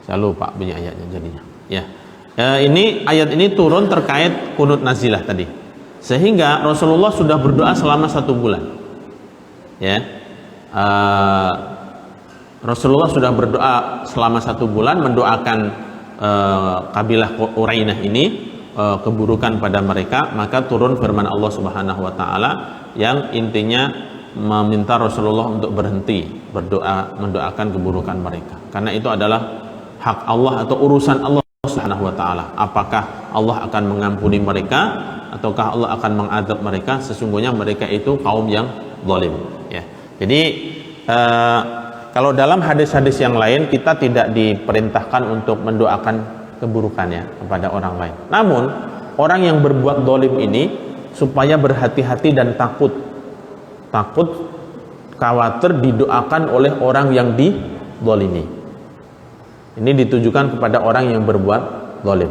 saya lupa bunyi ayatnya jadinya, ya. Ini ayat ini turun terkait kunut nazilah tadi. Sehingga Rasulullah sudah berdoa selama 1 bulan. Ya, Rasulullah sudah berdoa selama 1 bulan mendoakan kabilah Qurainah ini keburukan pada mereka, maka turun firman Allah Subhanahu wa taala yang intinya meminta Rasulullah untuk berhenti berdoa mendoakan keburukan mereka. Karena itu adalah hak Allah atau urusan Allah Subhanahu wa taala. Apakah Allah akan mengampuni mereka ataukah Allah akan mengadab mereka? Sesungguhnya mereka itu kaum yang zalim, ya. Jadi kalau dalam hadis-hadis yang lain kita tidak diperintahkan untuk mendoakan keburukannya kepada orang lain. Namun orang yang berbuat zalim ini supaya berhati-hati dan takut khawatir didoakan oleh orang yang dizalimi. Ini ditujukan kepada orang yang berbuat zalim.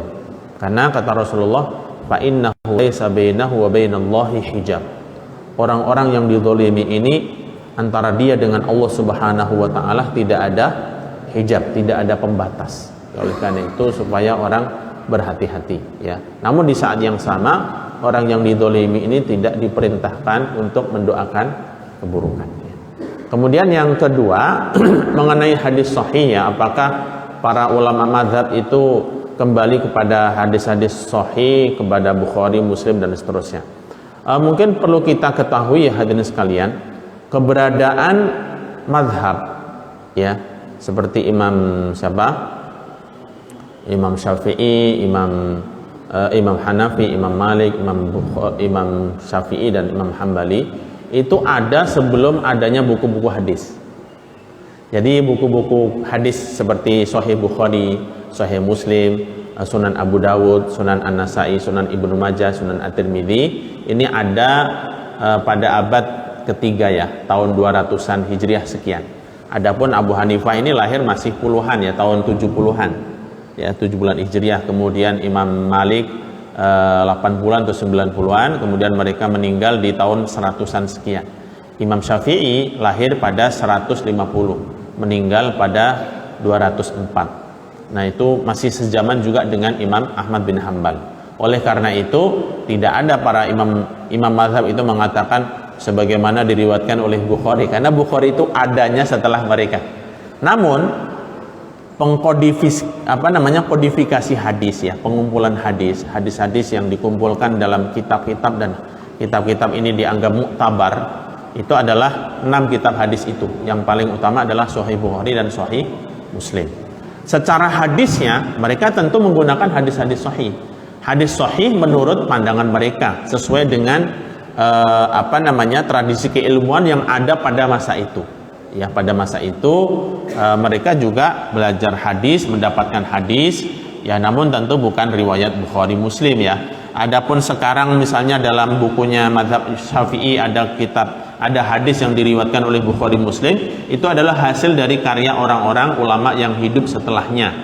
Karena kata Rasulullah, fa innahu laisa bainahu wa bainallahi hijab. Orang-orang yang dizalimi ini antara dia dengan Allah Subhanahu wa taala tidak ada hijab, tidak ada pembatas. Oleh karena itu supaya orang berhati-hati, ya. Namun di saat yang sama orang yang dizalimi ini tidak diperintahkan untuk mendoakan keburukan. Kemudian yang kedua mengenai hadis sahih, ya, apakah para ulama mazhab itu kembali kepada hadis-hadis sahih, kepada Bukhari, Muslim dan seterusnya. Mungkin perlu kita ketahui, ya hadirin sekalian, keberadaan mazhab, ya, seperti Imam Syafi'i, Imam Hanafi, Imam Malik, Imam Syafi'i dan Imam Hambali itu ada sebelum adanya buku-buku hadis. Jadi buku-buku hadis seperti Sahih Bukhari, Sahih Muslim, Sunan Abu Dawud, Sunan An-Nasai, Sunan Ibnu Majah, Sunan At-Tirmidzi ini ada pada abad ketiga, ya, tahun 200-an Hijriah sekian. Adapun Abu Hanifah ini lahir masih puluhan, ya, tahun 70-an, ya, 70-an Hijriah. Kemudian Imam Malik 80-an atau 90-an, kemudian mereka meninggal di tahun 100-an sekian. Imam Syafi'i lahir pada 150, meninggal pada 204. Nah, itu masih sejaman juga dengan Imam Ahmad bin Hambal. Oleh karena itu tidak ada para imam mazhab itu mengatakan sebagaimana diriwayatkan oleh Bukhari, karena Bukhari itu adanya setelah mereka. Namun kodifikasi hadis, ya, pengumpulan hadis-hadis yang dikumpulkan dalam kitab-kitab, dan kitab-kitab ini dianggap muktabar, itu adalah 6 kitab hadis itu. Yang paling utama adalah Sahih Bukhari dan Sahih Muslim. Secara hadisnya mereka tentu menggunakan hadis-hadis sahih. Hadis sahih menurut pandangan mereka sesuai dengan tradisi keilmuan yang ada pada masa itu. Ya, pada masa itu mereka juga belajar hadis, mendapatkan hadis, ya, namun tentu bukan riwayat Bukhari Muslim, ya. Adapun sekarang misalnya dalam bukunya mazhab Syafi'i ada hadis yang diriwayatkan oleh Bukhari Muslim, itu adalah hasil dari karya orang-orang ulama yang hidup setelahnya.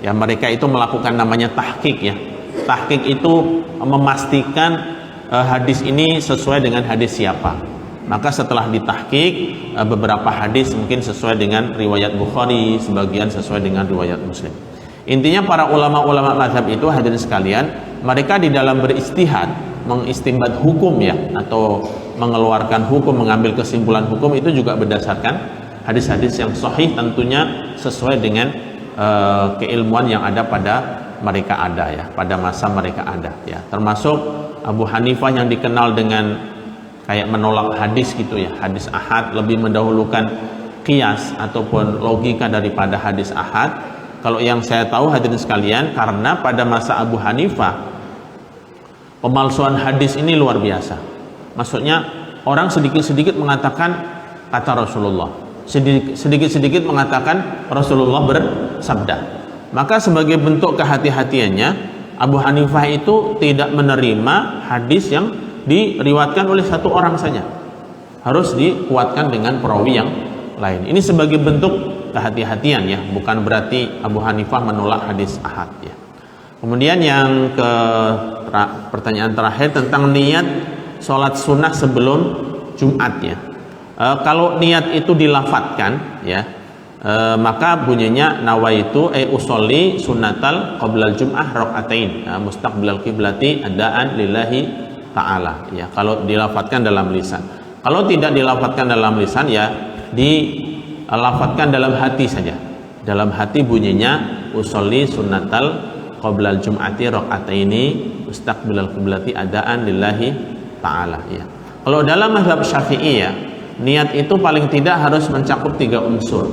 Ya, mereka itu melakukan namanya tahqiq, ya. Tahqiq itu memastikan hadis ini sesuai dengan hadis siapa. Maka setelah ditahqiq, beberapa hadis mungkin sesuai dengan riwayat Bukhari, sebagian sesuai dengan riwayat Muslim. Intinya para ulama-ulama mazhab itu, hadirin sekalian, mereka di dalam beristihad, mengistinbat hukum, ya, atau mengeluarkan hukum, mengambil kesimpulan hukum itu juga berdasarkan hadis-hadis yang sahih, tentunya sesuai dengan keilmuan yang ada pada mereka ada, ya, pada masa mereka ada, ya. Termasuk Abu Hanifah yang dikenal dengan kayak menolak hadis gitu, ya, hadis ahad, lebih mendahulukan qiyas ataupun logika daripada hadis ahad. Kalau yang saya tahu, hadirin sekalian, karena pada masa Abu Hanifah pemalsuan hadis ini luar biasa. Maksudnya orang sedikit-sedikit mengatakan kata Rasulullah, sedikit-sedikit mengatakan Rasulullah bersabda. Maka sebagai bentuk kehati-hatiannya, Abu Hanifah itu tidak menerima hadis yang diriwayatkan oleh satu orang saja, harus dikuatkan dengan perawi yang lain. Ini sebagai bentuk kehati-hatian, ya, bukan berarti Abu Hanifah menolak hadis ahad, ya. Kemudian yang pertanyaan terakhir tentang niat sholat sunnah sebelum Jumat, ya. Kalau niat itu dilafatkan, ya, maka bunyinya nawaitu usolli sunnatal qoblal jum'ah rakaatain mustaqbilal qiblati adaan lillahi ta'ala, ya, kalau dilafadzkan dalam lisan. Kalau tidak dilafadzkan dalam lisan, ya dilafadzkan dalam hati saja. Dalam hati bunyinya usolli sunnatal qoblal jum'ati raq'ataini mustaqbilal qiblati adaan lillahi ta'ala, ya. Kalau dalam mazhab Syafi'i, ya, niat itu paling tidak harus mencakup 3 unsur.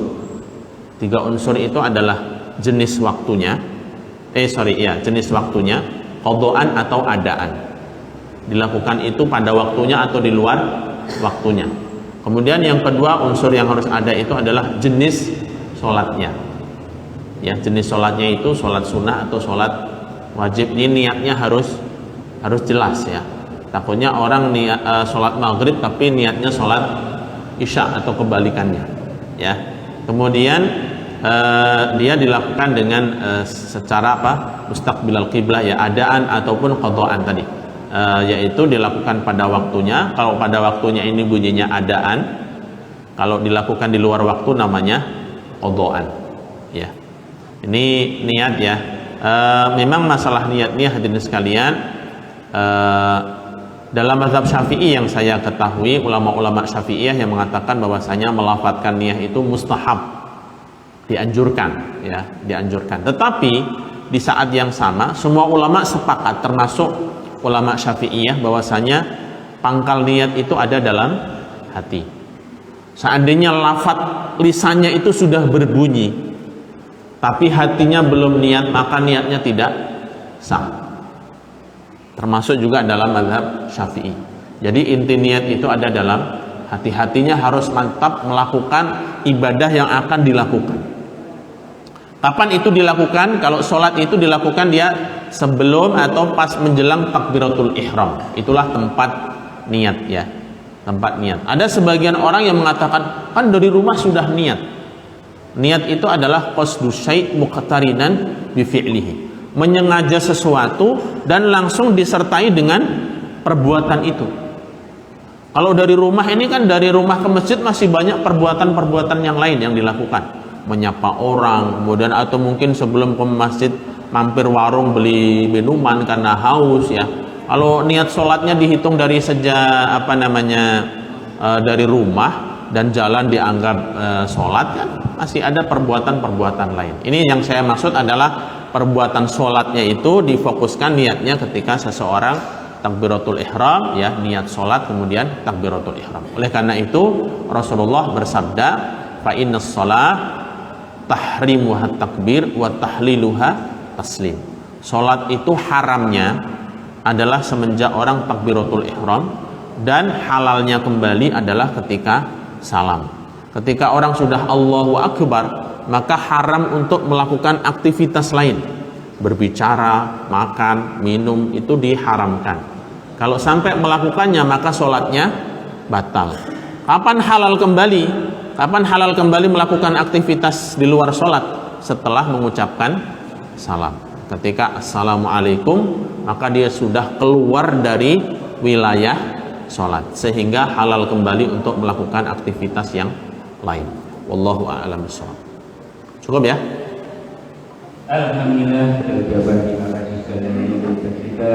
3 unsur itu adalah jenis waktunya, jenis waktunya, qadhaan atau adaan. Dilakukan itu pada waktunya atau di luar waktunya. Kemudian yang kedua, unsur yang harus ada itu adalah jenis sholatnya. Ya, jenis sholatnya itu sholat sunnah atau sholat wajib. Ini niatnya harus jelas, ya. Takutnya orang sholat maghrib tapi niatnya sholat isya atau kebalikannya, ya. Kemudian dia dilakukan dengan secara mustaqbilal qiblah, ya, adaan ataupun qadhaan tadi, yaitu dilakukan pada waktunya. Kalau pada waktunya ini bunyinya adaan, kalau dilakukan di luar waktu namanya qadhaan, ya. Ini niat, ya. Memang masalah niatnya hadirin sekalian, dalam mazhab Syafi'i yang saya ketahui, ulama-ulama Syafi'iyah yang mengatakan bahwasanya melafadzkan niat itu mustahab, dianjurkan, ya, dianjurkan. Tetapi di saat yang sama semua ulama sepakat, termasuk ulama Syafi'iyah, bahwasanya pangkal niat itu ada dalam hati. Seandainya lafadz lisannya itu sudah berbunyi tapi hatinya belum niat, maka niatnya tidak sah. Termasuk juga dalam mazhab Syafi'i. Jadi inti niat itu ada dalam hati-hatinya, harus mantap melakukan ibadah yang akan dilakukan. Kapan itu dilakukan? Kalau sholat itu dilakukan dia sebelum atau pas menjelang takbiratul ihram. Itulah tempat niat, ya, tempat niat. Ada sebagian orang yang mengatakan, kan dari rumah sudah niat. Niat itu adalah qasdu syai' muqtarinan bi fi'lihi, menyengaja sesuatu dan langsung disertai dengan perbuatan itu. Kalau dari rumah ini kan, dari rumah ke masjid masih banyak perbuatan-perbuatan yang lain yang dilakukan, menyapa orang, kemudian atau mungkin sebelum ke masjid mampir warung beli minuman karena haus, ya. Kalau niat sholatnya dihitung dari sejak dari rumah dan jalan dianggap sholat, kan masih ada perbuatan-perbuatan lain. Ini yang saya maksud adalah perbuatan sholatnya itu difokuskan niatnya ketika seseorang takbiratul ihram, ya, niat sholat kemudian takbiratul ihram. Oleh karena itu Rasulullah bersabda, fa innas shalah tahrimuha takbir wa tahliluha taslim. Sholat itu haramnya adalah semenjak orang takbiratul ihram, dan halalnya kembali adalah ketika salam. Ketika orang sudah Allahu Akbar, maka haram untuk melakukan aktivitas lain, berbicara, makan, minum, itu diharamkan. Kalau sampai melakukannya maka sholatnya batal. Kapan halal kembali? Kapan halal kembali melakukan aktivitas di luar sholat? Setelah mengucapkan salam. Ketika assalamualaikum, maka dia sudah keluar dari wilayah sholat, sehingga halal kembali untuk melakukan aktivitas yang lain. Wallahu a'lam bishawab. Cukup, ya? Alhamdulillah, terjawab. Terima kasih sudah menonton kita.